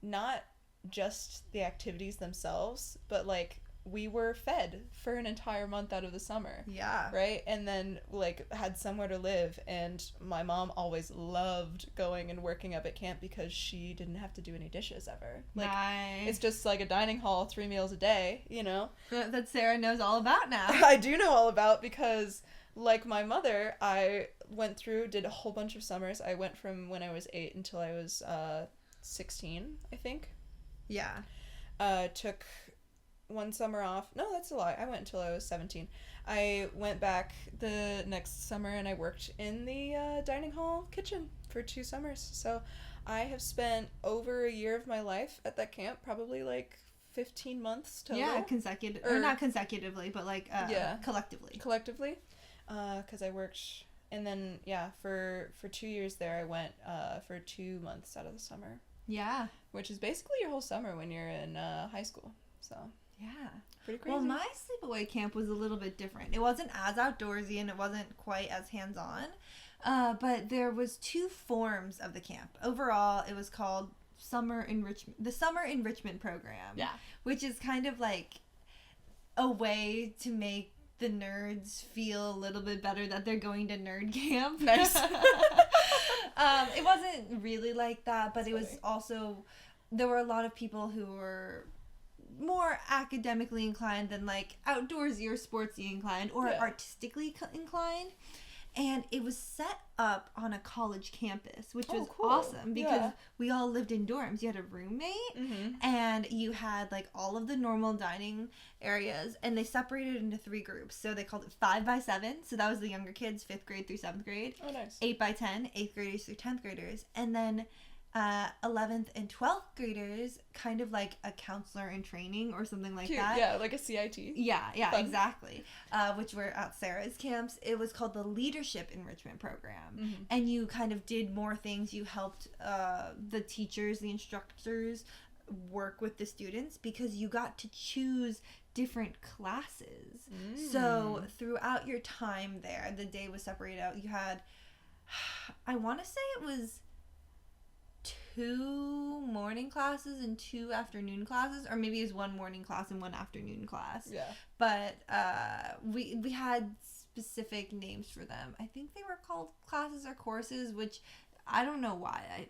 not just the activities themselves, but, like, we were fed for an entire month out of the summer. Yeah. Right? And then, like, had somewhere to live. And my mom always loved going and working up at camp because she didn't have to do any dishes ever. Like, nice. It's just like a dining hall, 3 meals a day, you know? That Sarah knows all about now. I do know all about, because, like my mother, I did a whole bunch of summers. I went from when I was 8 until I was 16, I think. Yeah. Took 1 summer off. No, that's a lie. I went until I was 17. I went back the next summer and I worked in the dining hall kitchen for 2 summers. So I have spent over a year of my life at that camp, probably like 15 months total. Yeah, or not consecutively, but like collectively. Collectively, because I worked, and then for 2 years there I went for 2 months out of the summer. Yeah, which is basically your whole summer when you're in high school. So. Yeah. Pretty crazy. Well, my sleepaway camp was a little bit different. It wasn't as outdoorsy and it wasn't quite as hands-on. But there was 2 forms of the camp. Overall, it was called the Summer Enrichment Program. Yeah. Which is kind of like a way to make the nerds feel a little bit better that they're going to nerd camp. Nice. It wasn't really like that, but it was also, there were a lot of people who were more academically inclined than like outdoorsy or sportsy inclined or artistically inclined, and it was set up on a college campus, which was cool. Awesome because we all lived in dorms. You had a roommate, and you had like all of the normal dining areas, and they separated into 3 groups. So they called it 5 by 7, so that was the younger kids, 5th grade through 7th grade. Oh, nice. 8 by 10, 8th graders through 10th graders, and then 11th and 12th graders, kind of like a counselor in training or something like that. Yeah, like a CIT. Yeah, Fun. Exactly. Which were at Sarah's camps. It was called the Leadership Enrichment Program. And you kind of did more things. You helped the teachers, the instructors work with the students because you got to choose different classes. So throughout your time there, the day was separated out. You had, I want to say it was 2 morning classes and 2 afternoon classes, or maybe it was 1 morning class and 1 afternoon class. Yeah. But we had specific names for them. I think they were called classes or courses, which I don't know why.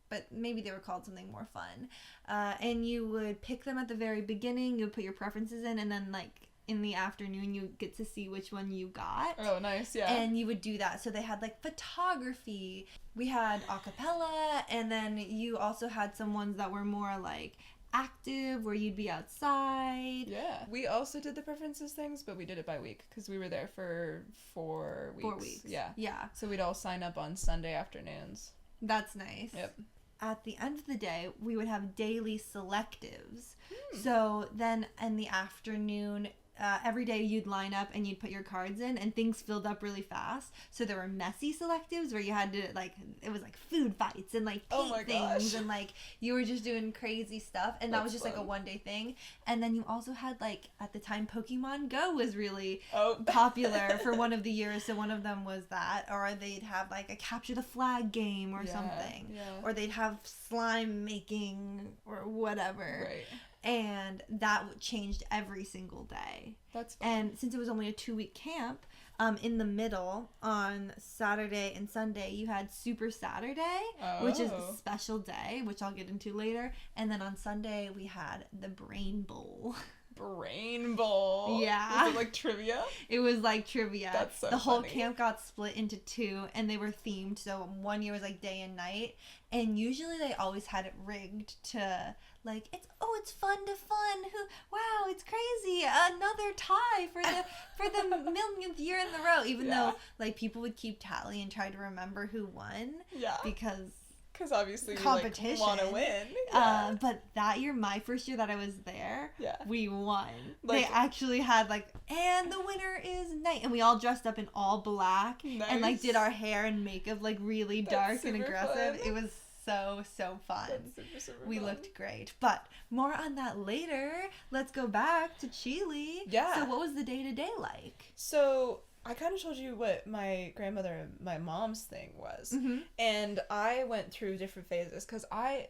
But maybe they were called something more fun. And you would pick them at the very beginning. You would put your preferences in, and then like in the afternoon you get to see which one you got. Oh, nice. Yeah. And you would do that. So they had like photography, we had a cappella, and then you also had some ones that were more like active where you'd be outside. Yeah. We also did the preferences things, but we did it by week because we were there for 4 weeks. 4 weeks. Yeah. So we'd all sign up on Sunday afternoons. That's nice. Yep. At the end of the day, we would have daily selectives. So then in the afternoon, every day you'd line up and you'd put your cards in, and things filled up really fast. So there were messy selectives where you had to, like, it was like food fights and like paint things, and like you were just doing crazy stuff, and that was just fun. Like a 1 day thing. And then you also had, like, at the time Pokemon Go was really popular for one of the years, so one of them was that, or they'd have like a capture the flag game or something, or they'd have slime making or whatever. Right. And that changed every single day. That's fun. And since it was only a 2-week camp, in the middle, on Saturday and Sunday, you had Super Saturday, which is a special day, which I'll get into later. And then on Sunday, we had the Brain Bowl. Brain Bowl. Yeah. Was it like trivia? It was like trivia. That's so The whole funny. camp got split into 2, and they were themed. So one year was like day and night, and usually they always had it rigged to like, it's fun to fun. Wow, it's crazy. Another tie for the millionth year in a row. Even though like people would keep tally and try to remember who won. Yeah. Because obviously competition. We want to win. Yeah. But that year, my first year that I was there, we won. Like, they actually had like, and the winner is Night, and we all dressed up in all black, and like did our hair and makeup like really dark and aggressive. Fun. It was so fun. That's super we fun. Looked great. But more on that later. Let's go back to Chile. Yeah. So what was the day-to-day like? So I kind of told you what my grandmother and my mom's thing was. Mm-hmm. And I went through different phases because I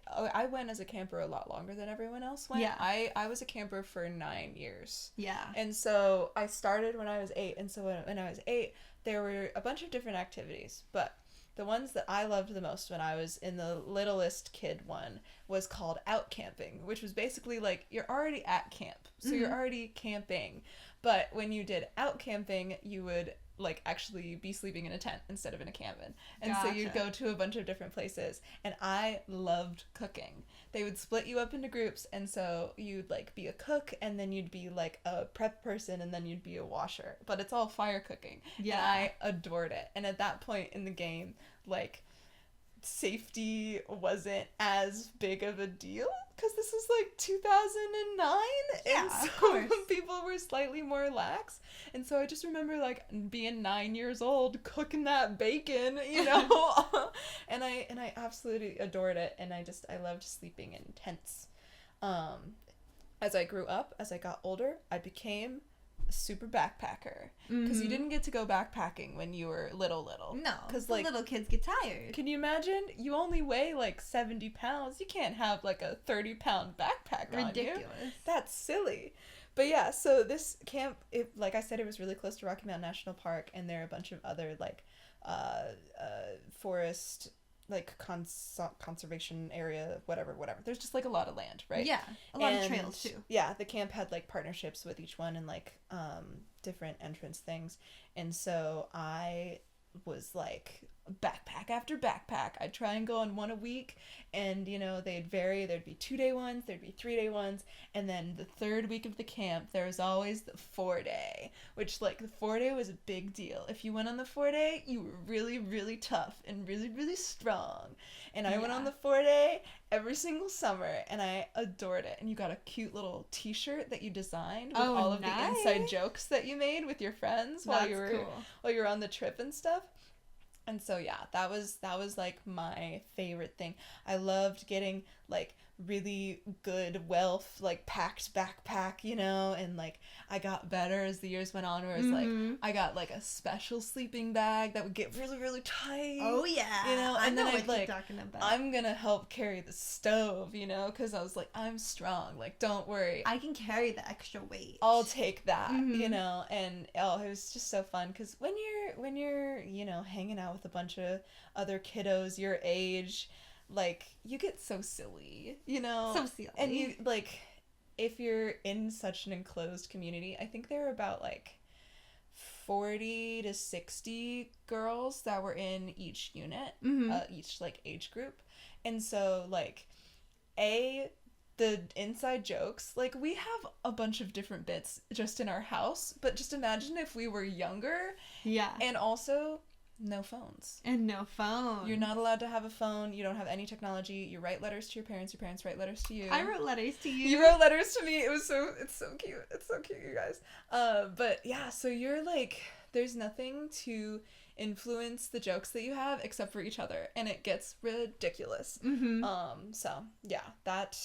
went as a camper a lot longer than everyone else went. Yeah. I was a camper for 9 years. Yeah. And so I started when I was 8. And so when I was 8, there were a bunch of different activities. But the ones that I loved the most when I was in the littlest kid one was called out camping, which was basically like you're already at camp. So you're already camping. But when you did out camping, you would like actually be sleeping in a tent instead of in a cabin. And so you'd go to a bunch of different places. And I loved cooking. They would split you up into groups, and so you'd like be a cook, and then you'd be like a prep person, and then you'd be a washer. But it's all fire cooking. Yeah. And I adored it. And at that point in the game, like, safety wasn't as big of a deal because this is like 2009, and so people were slightly more lax. And so I just remember like being 9 years old cooking that bacon, you know. and I absolutely adored it, and I loved sleeping in tents. As I grew up, as I got older, I became super backpacker because you didn't get to go backpacking when you were little. No, because like little kids get tired. Can you imagine? You only weigh like 70 pounds. You can't have like a 30-pound backpack on you. Ridiculous. That's silly. But yeah, so this camp, like I said, it was really close to Rocky Mountain National Park, and there are a bunch of other like forest, like conservation area, whatever. There's just like a lot of land, right? Yeah, a lot of trails too. Yeah, the camp had like partnerships with each one and like different entrance things, and so I was like backpack after backpack. I'd try and go on one a week, and you know they'd vary. There'd be 2-day ones, there'd be 3-day ones, and then the third week of the camp there was always the 4-day, which like the 4-day was a big deal. If you went on the 4-day, you were really, really tough and really, really strong. And I went on the 4-day every single summer, and I adored it. And you got a cute little t-shirt that you designed with all of the inside jokes that you made with your friends while you were on the trip and stuff. And so yeah, that was like my favorite thing. I loved getting like really good, like packed backpack, you know, and like I got better as the years went on, where it's like I got like a special sleeping bag that would get really, really tight. Oh yeah, you know, and then I'd like, talking about. I'm gonna help carry the stove, you know, because I was like, I'm strong, like don't worry, I can carry the extra weight. I'll take that, you know. And it was just so fun because when you're you know hanging out with a bunch of other kiddos your age, like you get so silly, you know. So silly. And you like, if you're in such an enclosed community, I think there were about like 40 to 60 girls that were in each unit, each like age group. And so like the inside jokes, like we have a bunch of different bits just in our house, but just imagine if we were younger. Yeah. And also no phones. And no phone. You're not allowed to have a phone. You don't have any technology. You write letters to your parents. Your parents write letters to you. I wrote letters to you. You wrote letters to me. It's so cute. It's so cute, you guys. But yeah, so you're like, there's nothing to influence the jokes that you have except for each other, and it gets ridiculous. Mm-hmm. So yeah, that,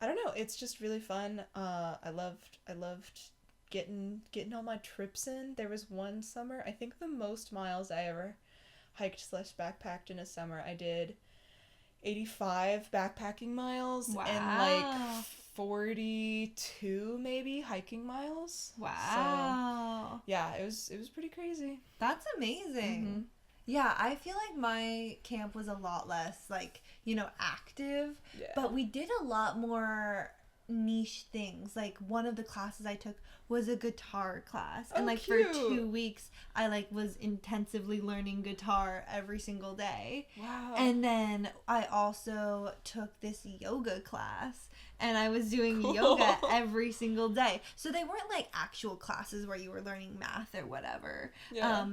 I don't know, it's just really fun. I loved getting all my trips in. There was one summer, I think the most miles I ever hiked / backpacked in a summer, I did 85 backpacking miles. Wow. And like 42 maybe hiking miles. Wow. So, yeah, it was pretty crazy. That's amazing. Mm-hmm. Yeah, I feel like my camp was a lot less, like, active. Yeah. But we did a lot more niche things. Like, one of the classes I took was a guitar class. And, cute. for 2 weeks, I, was intensively learning guitar every single day. Wow. And then I also took this yoga class. And I was doing Cool. yoga every single day. So they weren't, actual classes where you were learning math or whatever. Yeah.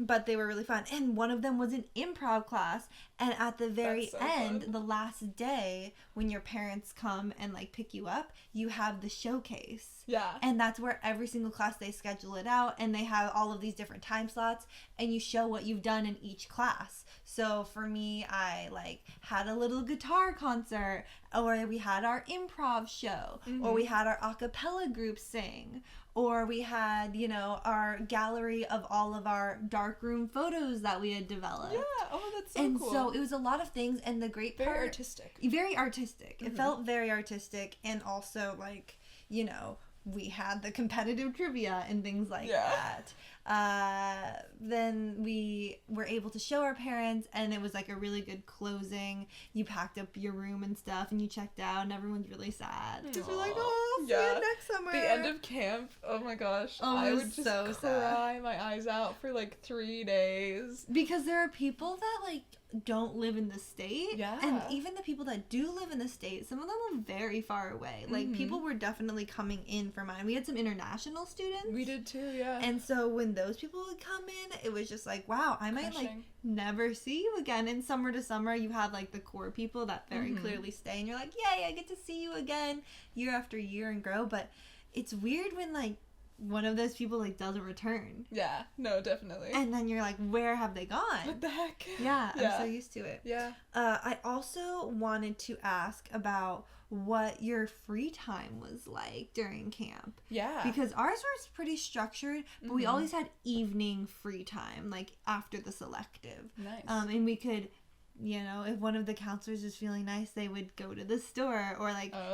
But they were really fun. And one of them was an improv class. And at the very That's so end, fun. the last day, when your parents come and pick you up, you have the showcase. Yeah. And that's where every single class they schedule it out. And they have all of these different time slots. And you show what you've done in each class. So for me, I had a little guitar concert. Or we had our improv show. Mm-hmm. Or we had our a cappella group sing. Or we had, our gallery of all of our darkroom photos that we had developed. Yeah. Oh, that's so and cool. so it was a lot of things. And the great part... Very artistic. Very artistic. Mm-hmm. It felt very artistic. And also, we had the competitive trivia and things like that. Then we were able to show our parents, and it was a really good closing. You packed up your room and stuff, and you checked out, and everyone's really sad because we're like, oh, see you next summer. The end of camp, oh my gosh, Oh, I it would was just so cry sad. my eyes out for 3 days. Because there are people that don't live in the state. Yeah. And even the people that do live in the state, some of them live very far away. Mm-hmm. People were definitely coming in for mine. We had some international students. We did too, yeah. And so when those people would come in, it was just wow, I might Crushing. never see you again. And summer to summer, you have the core people that very Mm-hmm. clearly stay, and you're like, yay, I get to see you again year after year and grow. But it's weird when one of those people doesn't return. Yeah, no, definitely. And then you're like, where have they gone? What the heck? Yeah, I'm so used to it. Yeah. I also wanted to ask about what your free time was like during camp. Yeah. Because ours was pretty structured, but we Mhm. always had evening free time, after the selective. Nice. And we could, if one of the counselors was feeling nice, they would go to the store or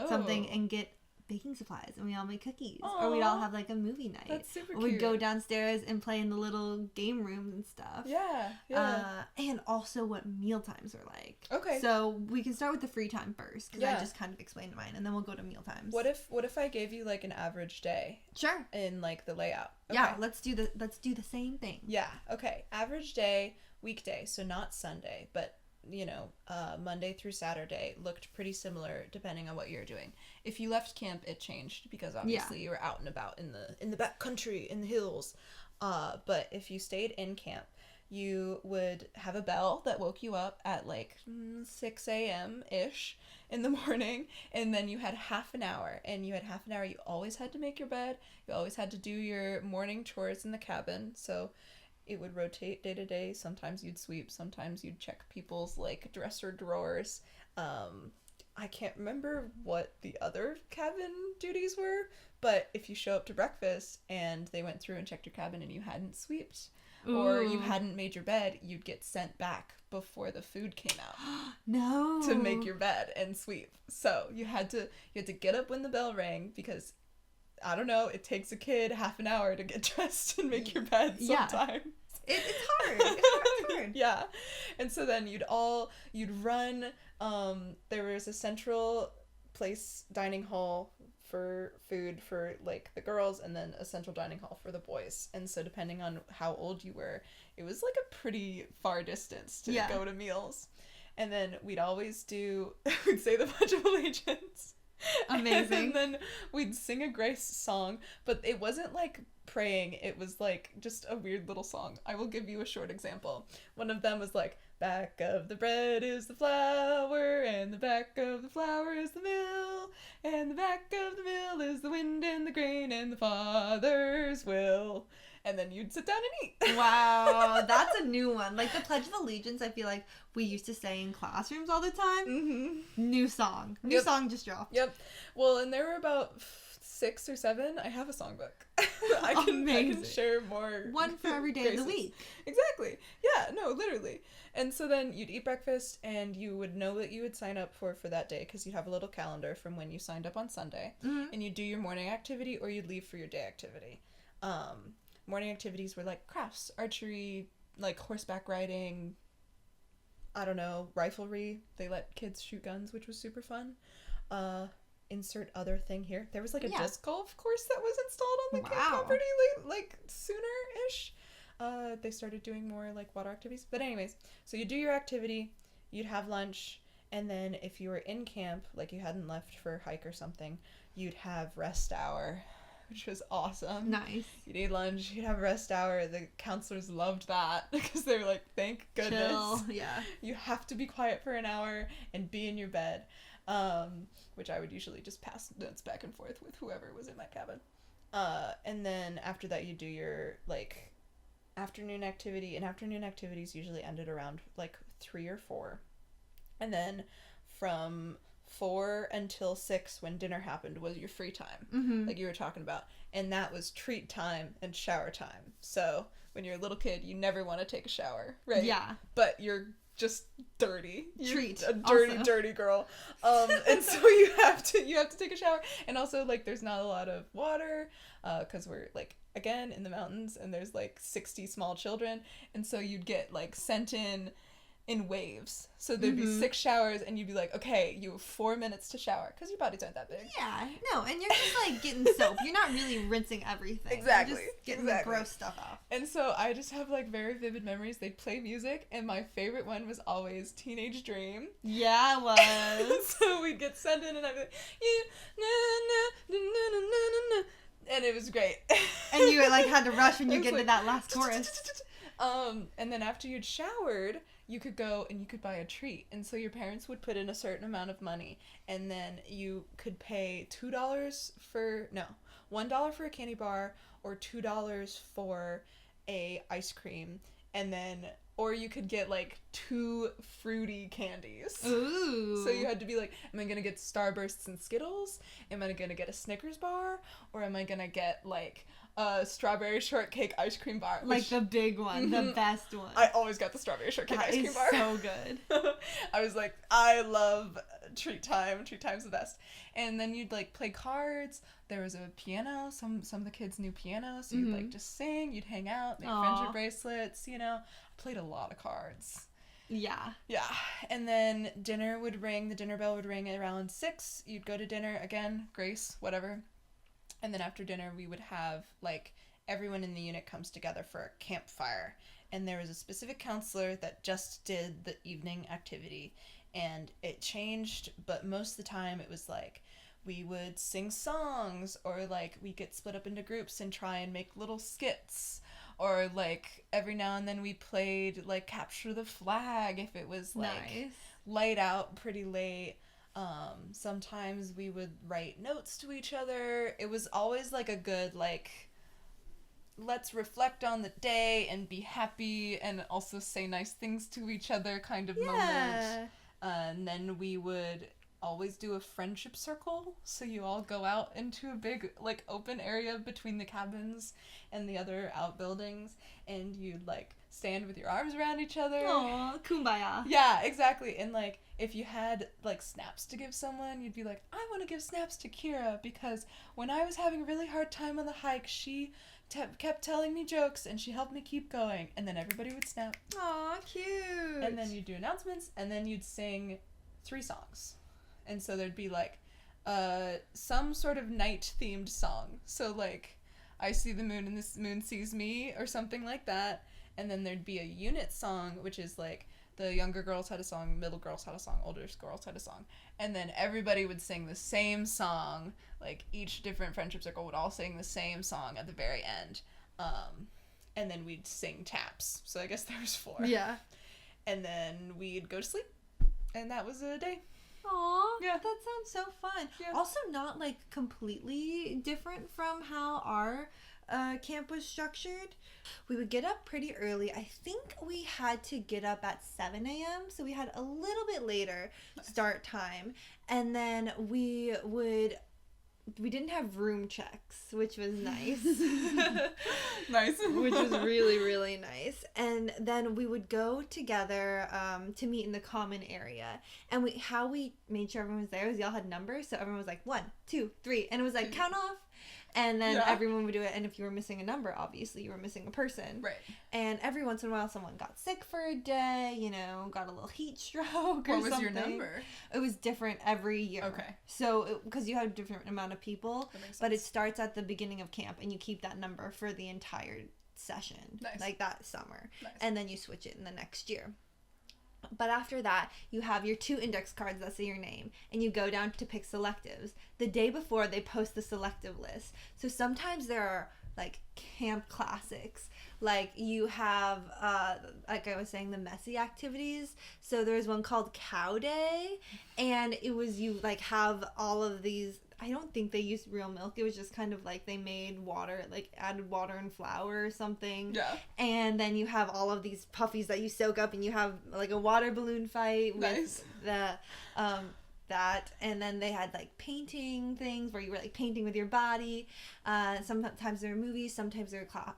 something Oh. and get baking supplies, and we all make cookies. Or we'd all Aw. have a movie night. That's super Or cute. we'd go downstairs and play in the little game rooms and stuff. Yeah, yeah. And also what meal times are like. Okay. So we can start with the free time first, because Yeah. I just kind of explained mine, and then we'll go to meal times. What if I gave you an average day Sure. in the layout? Okay. Yeah, let's do the same thing. Yeah, okay. Average day, weekday, so not Sunday, but Monday through Saturday looked pretty similar depending on what you're doing. If you left camp, it changed because obviously you were out and about in the back country, in the hills. But if you stayed in camp, you would have a bell that woke you up at 6 a.m. ish in the morning, and then you had half an hour, you always had to make your bed, you always had to do your morning chores in the cabin, so it would rotate day to day. Sometimes you'd sweep, sometimes you'd check people's dresser drawers. I can't remember what the other cabin duties were, but if you show up to breakfast and they went through and checked your cabin and you hadn't swept or you Ooh. hadn't made your bed, you'd get sent back before the food came out No. to make your bed and sweep. So you had to get up when the bell rang, because I don't know, it takes a kid half an hour to get dressed and make your bed Yeah. sometimes. It's hard. It's hard. Yeah. And so then you'd run, there was a central place dining hall for food for the girls, and then a central dining hall for the boys. And so depending on how old you were, it was a pretty far distance to go to meals. And then we'd always we'd say the Pledge of Allegiance. Amazing. And then we'd sing a grace song, but it wasn't like praying, it was like just a weird little song. I will give you a short example. One of them was like, back of the bread is the flour, and the back of the flour is the mill, and the back of the mill is the wind and the grain and the Father's will. And then you'd sit down and eat. Wow, that's a new one. Like the Pledge of Allegiance, I feel like we used to say in classrooms all the time. Mm-hmm. New song. New song just dropped. Yep. Well, and there were about 6 or 7. I have a songbook. I can share more. One for every day of the week. Exactly. Yeah, no, literally. And so then you'd eat breakfast, and you would know what you would sign up for that day, because you'd have a little calendar from when you signed up on Sunday. Mm-hmm. And you'd do your morning activity, or you'd leave for your day activity. Morning activities were like crafts, archery, like horseback riding, I don't know, riflery. They let kids shoot guns, which was super fun. Insert other thing here. There was like a disc golf course that was installed on the camp property like sooner-ish. They started doing more like water activities. But anyways, so you do your activity, you'd have lunch, and then if you were in camp, like you hadn't left for a hike or something, you'd have rest hour, which was awesome. Nice. You'd eat lunch, you'd have rest hour. The counselors loved that because they were like, thank goodness. Chill. Yeah. You have to be quiet for an hour and be in your bed. Which I would usually just pass notes back and forth with whoever was in my cabin. And then after that you do your like afternoon activity, and afternoon activities usually ended around like 3 or 4. And then from 4 until 6, when dinner happened, was your free time, like you were talking about. And that was treat time and shower time. So when you're a little kid, you never want to take a shower, right? Yeah. But you're just dirty. Treat. A dirty girl. And so you have to take a shower. And also, like, there's not a lot of water, because we're, like, again, in the mountains, and there's, like, 60 small children. And so you'd get, like, sent in waves. So there'd be 6 showers, and you'd be like, okay, you have 4 minutes to shower, because your bodies aren't that big. Yeah, no, and you're just like getting soap. You're not really rinsing everything. Exactly. You're just getting the gross stuff off. And so I just have like very vivid memories. They'd play music, and my favorite one was always Teenage Dream. Yeah, it was. So we'd get sent in, and I'd be like, and it was great. And you like had to rush when you get to that last chorus. And then after you'd showered, you could go and you could buy a treat. And so your parents would put in a certain amount of money, and then you could pay $1 for a candy bar, or $2 for a ice cream, and then, or you could get like 2 fruity candies. Ooh. So you had to be like, am I gonna get Starbursts and Skittles? Am I gonna get a Snickers bar? Or am I gonna get like a strawberry shortcake ice cream bar? Like the big one, the best one. I always got the strawberry shortcake ice cream bar. So good. I was like, I love treat time. Treat time's the best. And then you'd like play cards. There was a piano. Some of the kids knew piano, so you'd like just sing. You'd hang out, make friendship bracelets. You know, I played a lot of cards. Yeah. Yeah. And then dinner would ring. The dinner bell would ring at around 6. You'd go to dinner again, grace, whatever. And then after dinner, we would have, like, everyone in the unit comes together for a campfire. And there was a specific counselor that just did the evening activity. And it changed, but most of the time it was, like, we would sing songs, or, like, we get split up into groups and try and make little skits. Or, like, every now and then we played, like, Capture the Flag if it was, like, light out pretty late. Sometimes we would write notes to each other. It was always like a good, like, let's reflect on the day and be happy and also say nice things to each other kind of moment. And then we would always do a friendship circle. So you all go out into a big, like, open area between the cabins and the other outbuildings, and you'd, like, stand with your arms around each other. Aw, kumbaya. Yeah, exactly. And, like, if you had, like, snaps to give someone, you'd be like, I want to give snaps to Kiera because when I was having a really hard time on the hike, she kept telling me jokes and she helped me keep going. And then everybody would snap. Aw, cute. And then you'd do announcements, and then you'd sing 3 songs. And so there'd be, like, some sort of night-themed song. So, like, I see the moon and the moon sees me, or something like that. And then there'd be a unit song, which is, like, the younger girls had a song, middle girls had a song, older girls had a song, and then everybody would sing the same song. Like each different friendship circle would all sing the same song at the very end, and then we'd sing taps. So I guess there was 4. Yeah. And then we'd go to sleep, and that was a day. Aw, Yeah. that sounds so fun. Yeah. Also not, like, completely different from how our camp was structured. We would get up pretty early. I think we had to get up at 7 a.m., so we had a little bit later start time. And then we didn't have room checks, which was nice. Nice. Which was really, really nice. And then we would go together to meet in the common area. And how we made sure everyone was there was y'all had numbers. So everyone was like 1, 2, 3. And it was like count off. And then everyone would do it. And if you were missing a number, obviously you were missing a person. Right. And every once in a while someone got sick for a day, you know, got a little heat stroke or something. What was your number? It was different every year. Okay. So, because you have a different amount of people, That makes sense. but it starts at the beginning of camp and you keep that number for the entire session. Nice. Like that summer. Nice. And then you switch it in the next year. But after that, you have your 2 index cards that say your name, and you go down to pick selectives. The day before, they post the selective list. So sometimes there are, like, camp classics. Like, you have, like I was saying, the messy activities. So there's one called Cow Day, and it was you, like, have all of these... I don't think they used real milk. It was just kind of like they made water, like added water and flour or something. Yeah. And then you have all of these puffies that you soak up, and you have like a water balloon fight with the that. And then they had like painting things where you were like painting with your body. Sometimes there were movies, sometimes there were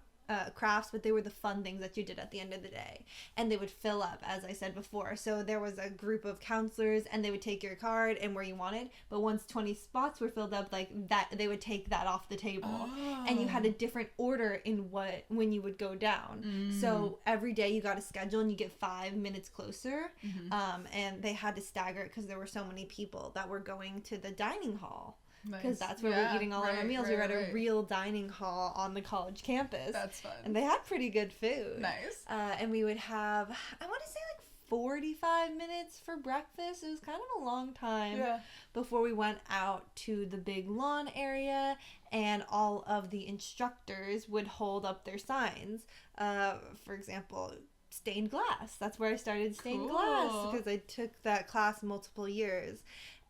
crafts, but they were the fun things that you did at the end of the day. And they would fill up, as I said before. So there was a group of counselors, and they would take your card and where you wanted. But once 20 spots were filled up, like that, they would take that off the table. Oh. And you had a different order in when you would go down. So every day you got a schedule, and you get 5 minutes closer. And they had to stagger it because there were so many people that were going to the dining hall. Because that's where we're eating all of our meals. We were at a real dining hall on the college campus. That's fun. And they had pretty good food. Nice. And we would have, I want to say like 45 minutes for breakfast. It was kind of a long time before we went out to the big lawn area, and all of the instructors would hold up their signs. For example, stained glass. That's where I started stained glass, because I took that class multiple years.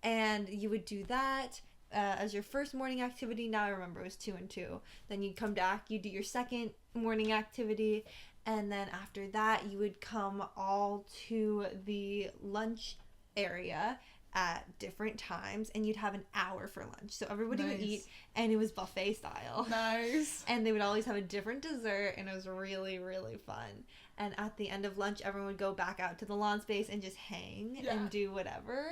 And you would do that as your first morning activity. Now I remember it was 2 and 2. Then you'd come back, you do your second morning activity, and then after that you would come all to the lunch area at different times, and you'd have an hour for lunch. So everybody would eat, and it was buffet style. Nice. And they would always have a different dessert, and it was really, really fun. And at the end of lunch, everyone would go back out to the lawn space and just hang and do whatever.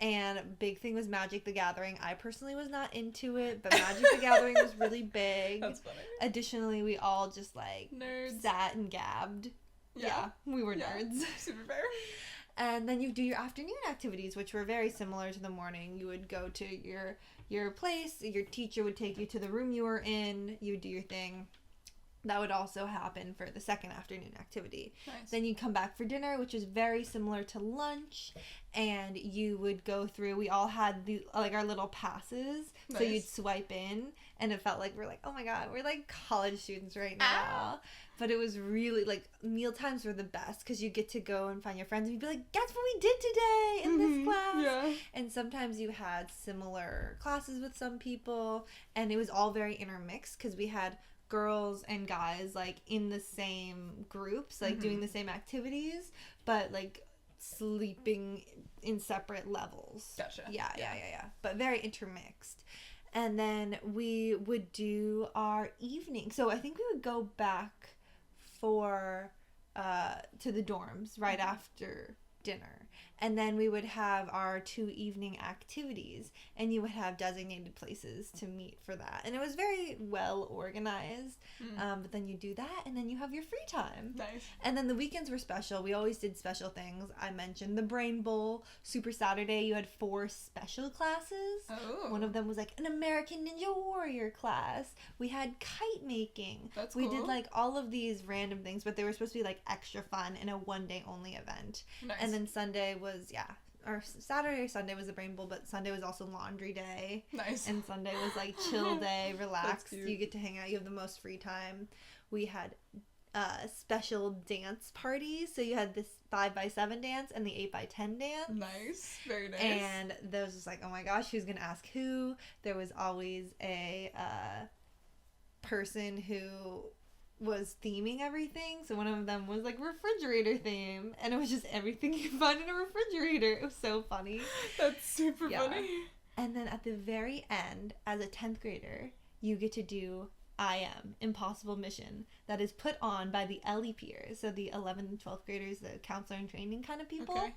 And big thing was Magic the Gathering. I personally was not into it, but Magic the Gathering was really big. That's funny. Additionally, we all just like Nerds. sat and gabbed. Yeah, we were nerds. Super fair. And then you do your afternoon activities, which were very similar to the morning. You would go to your place. Your teacher would take you to the room you were in. You would do your thing. That would also happen for the second afternoon activity. Nice. Then you'd come back for dinner, which was very similar to lunch, and you would go through, we all had our little passes, so you'd swipe in, and it felt like we're like, oh my god, we're like college students right now. But it was really, like, meal times were the best, because you get to go and find your friends, and you'd be like, guess what we did today in this class? Yeah. And sometimes you had similar classes with some people, and it was all very intermixed, because we had girls and guys like in the same groups, like doing the same activities, but like sleeping in separate levels. Gotcha. Yeah. But very intermixed. And then we would do our evening. So I think we would go back to the dorms right after dinner. And then we would have our 2 evening activities, and you would have designated places to meet for that. And it was very well organized. But then you do that, and then you have your free time. Nice. And then the weekends were special. We always did special things. I mentioned the Brain Bowl. Super Saturday, you had 4 special classes. Oh. One of them was like an American Ninja Warrior class. We had kite making. That's We cool. did like all of these random things, but they were supposed to be like extra fun in a 1-day only event. Nice. And then Sunday was, or Saturday or Sunday was the Brain Bowl, but Sunday was also laundry day. Nice. And Sunday was like chill day, relax. cute. You get to hang out. You have the most free time. We had special dance parties. So you had this 5x7 dance and the 8x10 dance. Nice. Very nice. And there was just like, oh my gosh, who's going to ask who? There was always a person who was theming everything. So one of them was like refrigerator theme, and it was just everything you find in a refrigerator. It was so funny. That's super Yeah. funny. And then at the very end, as a 10th grader, you get to do IM, Impossible Mission, that is put on by the LE peers, so the 11th and 12th graders, the counselor and training kind of people. Okay.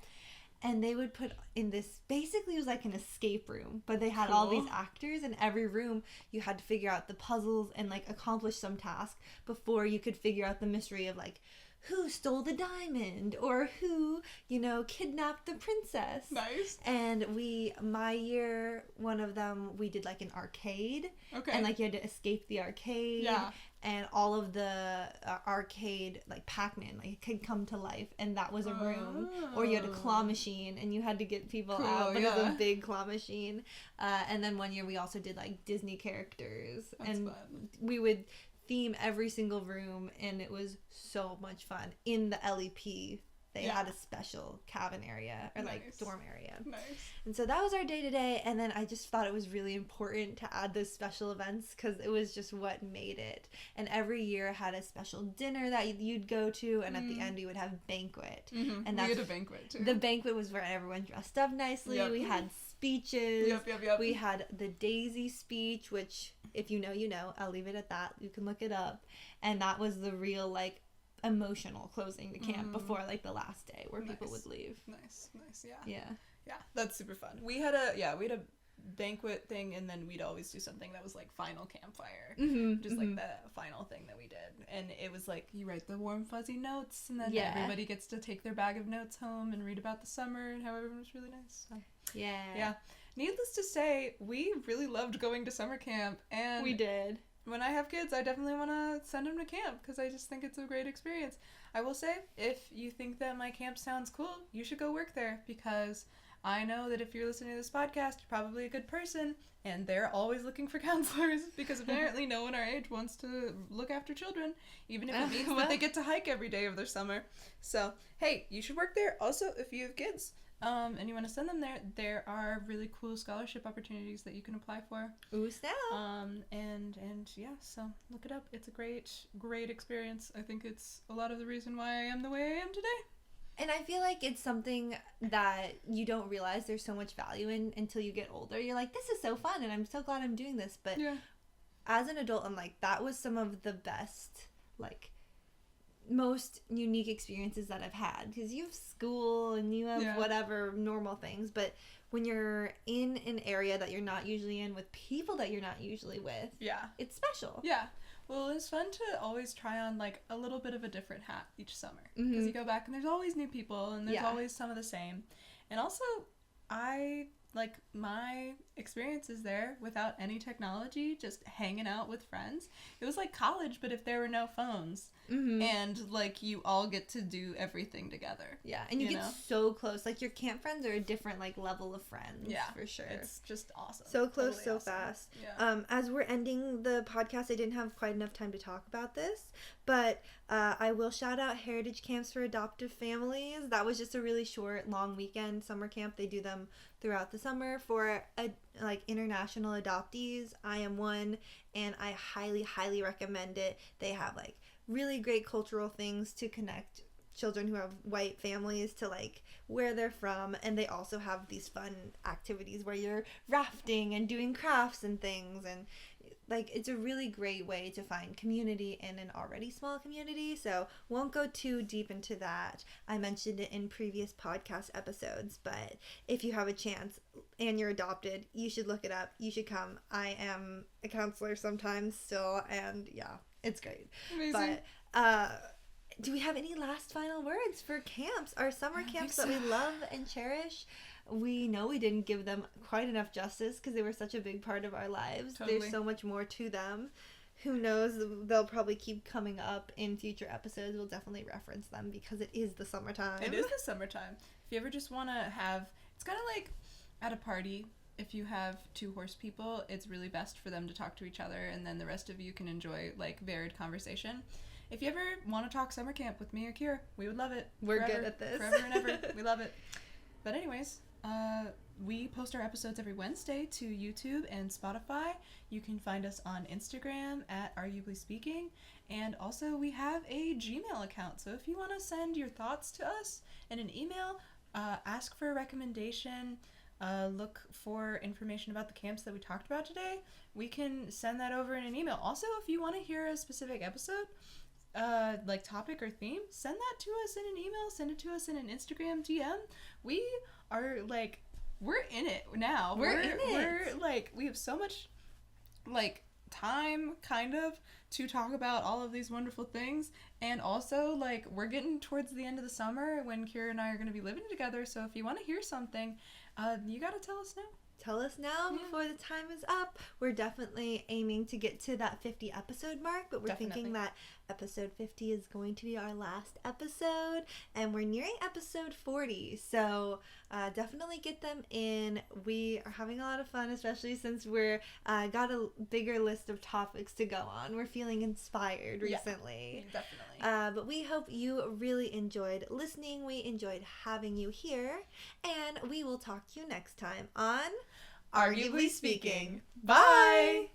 And they would put in this, basically it was like an escape room, but they had all Cool. these actors, and every room you had to figure out the puzzles and like accomplish some task before you could figure out the mystery of like who stole the diamond or who, kidnapped the princess. Nice. And my year, one of them, we did like an arcade. Okay. And like you had to escape the arcade. Yeah. And all of the arcade, like Pac-Man, like it could come to life. And that was a room. Or you had a claw machine and you had to get people Cool, out. But it was yeah. a big claw machine. And then one year we also did like Disney characters. That's and fun. we would theme every single room. And it was so much fun. In the LEP, they had a special cabin area or like Nice. dorm area. Nice. And so that was our day to day. And then I just thought it was really important to add those special events because it was just what made it. And every year had a special dinner that you'd go to. And at the end, you would have banquet. Mm-hmm. And We that's had a banquet too. the banquet was where everyone dressed up nicely. Yep. We had speeches. Yep. We had the Daisy speech, which if you know, you know. I'll leave it at that. You can look it up. And that was the real like emotional closing to camp before like the last day where people would leave. Nice. Yeah. Yeah. That's super fun. We had a banquet thing, and then we'd always do something that was like final campfire. Just like the final thing that we did. And it was like you write the warm fuzzy notes, and then everybody gets to take their bag of notes home and read about the summer and how everyone was really nice. So, yeah. Needless to say, we really loved going to summer camp, and We did. when I have kids, I definitely want to send them to camp because I just think it's a great experience. I will say, if you think that my camp sounds cool, you should go work there because I know that if you're listening to this podcast, you're probably a good person, and they're always looking for counselors because apparently no one our age wants to look after children, even if it means that they get to hike every day of their summer. So, hey, you should work there. Also, if you have kids, and you want to send them there are really cool scholarship opportunities that you can apply for. Ooh, snap. And yeah, so look it up. It's a great experience. I think it's a lot of the reason why I am the way I am today. And I feel like it's something that you don't realize there's so much value in until you get older. You're like, this is so fun and I'm so glad I'm doing this. But as an adult, I'm like, that was some of the best, like, most unique experiences that I've had. Because you have school and you have whatever normal things. But when you're in an area that you're not usually in with people that you're not usually with, it's special. Yeah. Well, it's fun to always try on, like, a little bit of a different hat each summer. Because you go back and there's always new people and there's always some of the same. And also, my experiences there without any technology, just hanging out with friends. It was like college, but if there were no phones. And, like, you all get to do everything together. Yeah, and you get so close. Like, your camp friends are a different, like, level of friends. Yeah, for sure. It's just awesome. So close, totally so fast. Yeah. As we're ending the podcast, I didn't have quite enough time to talk about this, but I will shout out Heritage Camps for Adoptive Families. That was just a really short, long weekend summer camp. They do them throughout the summer for, international adoptees. I am one, and I highly, highly recommend it. They have, like, really great cultural things to connect children who have white families to like where they're from, and they also have these fun activities where you're rafting and doing crafts and things, and like, it's a really great way to find community in an already small community. So won't go too deep into that. I mentioned it in previous podcast episodes, but if you have a chance and you're adopted, you should look it up. You should come. I am a counselor sometimes still, and yeah, it's great. Amazing. But do we have any last final words for camps, our summer camps that we love and cherish? We know we didn't give them quite enough justice because they were such a big part of our lives. Totally. There's so much more to them. Who knows? They'll probably keep coming up in future episodes. We'll definitely reference them because it is the summertime. It is the summertime. If you ever just want to have, it's kind of like at a party. If you have 2 horse people, it's really best for them to talk to each other, and then the rest of you can enjoy like varied conversation. If you ever want to talk summer camp with me or Kiera, we would love it. We're forever, good at this. Forever and ever. We love it. But anyways, we post our episodes every Wednesday to YouTube and Spotify. You can find us on Instagram at Arguably Speaking. And also we have a Gmail account. So if you want to send your thoughts to us in an email, ask for a recommendation, look for information about the camps that we talked about today, we can send that over in an email. Also, if you want to hear a specific episode, like topic or theme, send that to us in an email, send it to us in an Instagram DM. We are like, we're in it now. We're in it. We're like, we have so much like time kind of to talk about all of these wonderful things, and also like we're getting towards the end of the summer when Kiera and I are going to be living together. So if you want to hear something, you got to tell us now. Tell us now before the time is up. We're definitely aiming to get to that 50 episode mark, but we're thinking that episode 50 is going to be our last episode, and we're nearing episode 40, so definitely get them in. We are having a lot of fun, especially since we're got a bigger list of topics to go on. We're feeling inspired recently. Yeah, definitely. But we hope you really enjoyed listening. We enjoyed having you here, and we will talk to you next time on Arguably Speaking. Bye!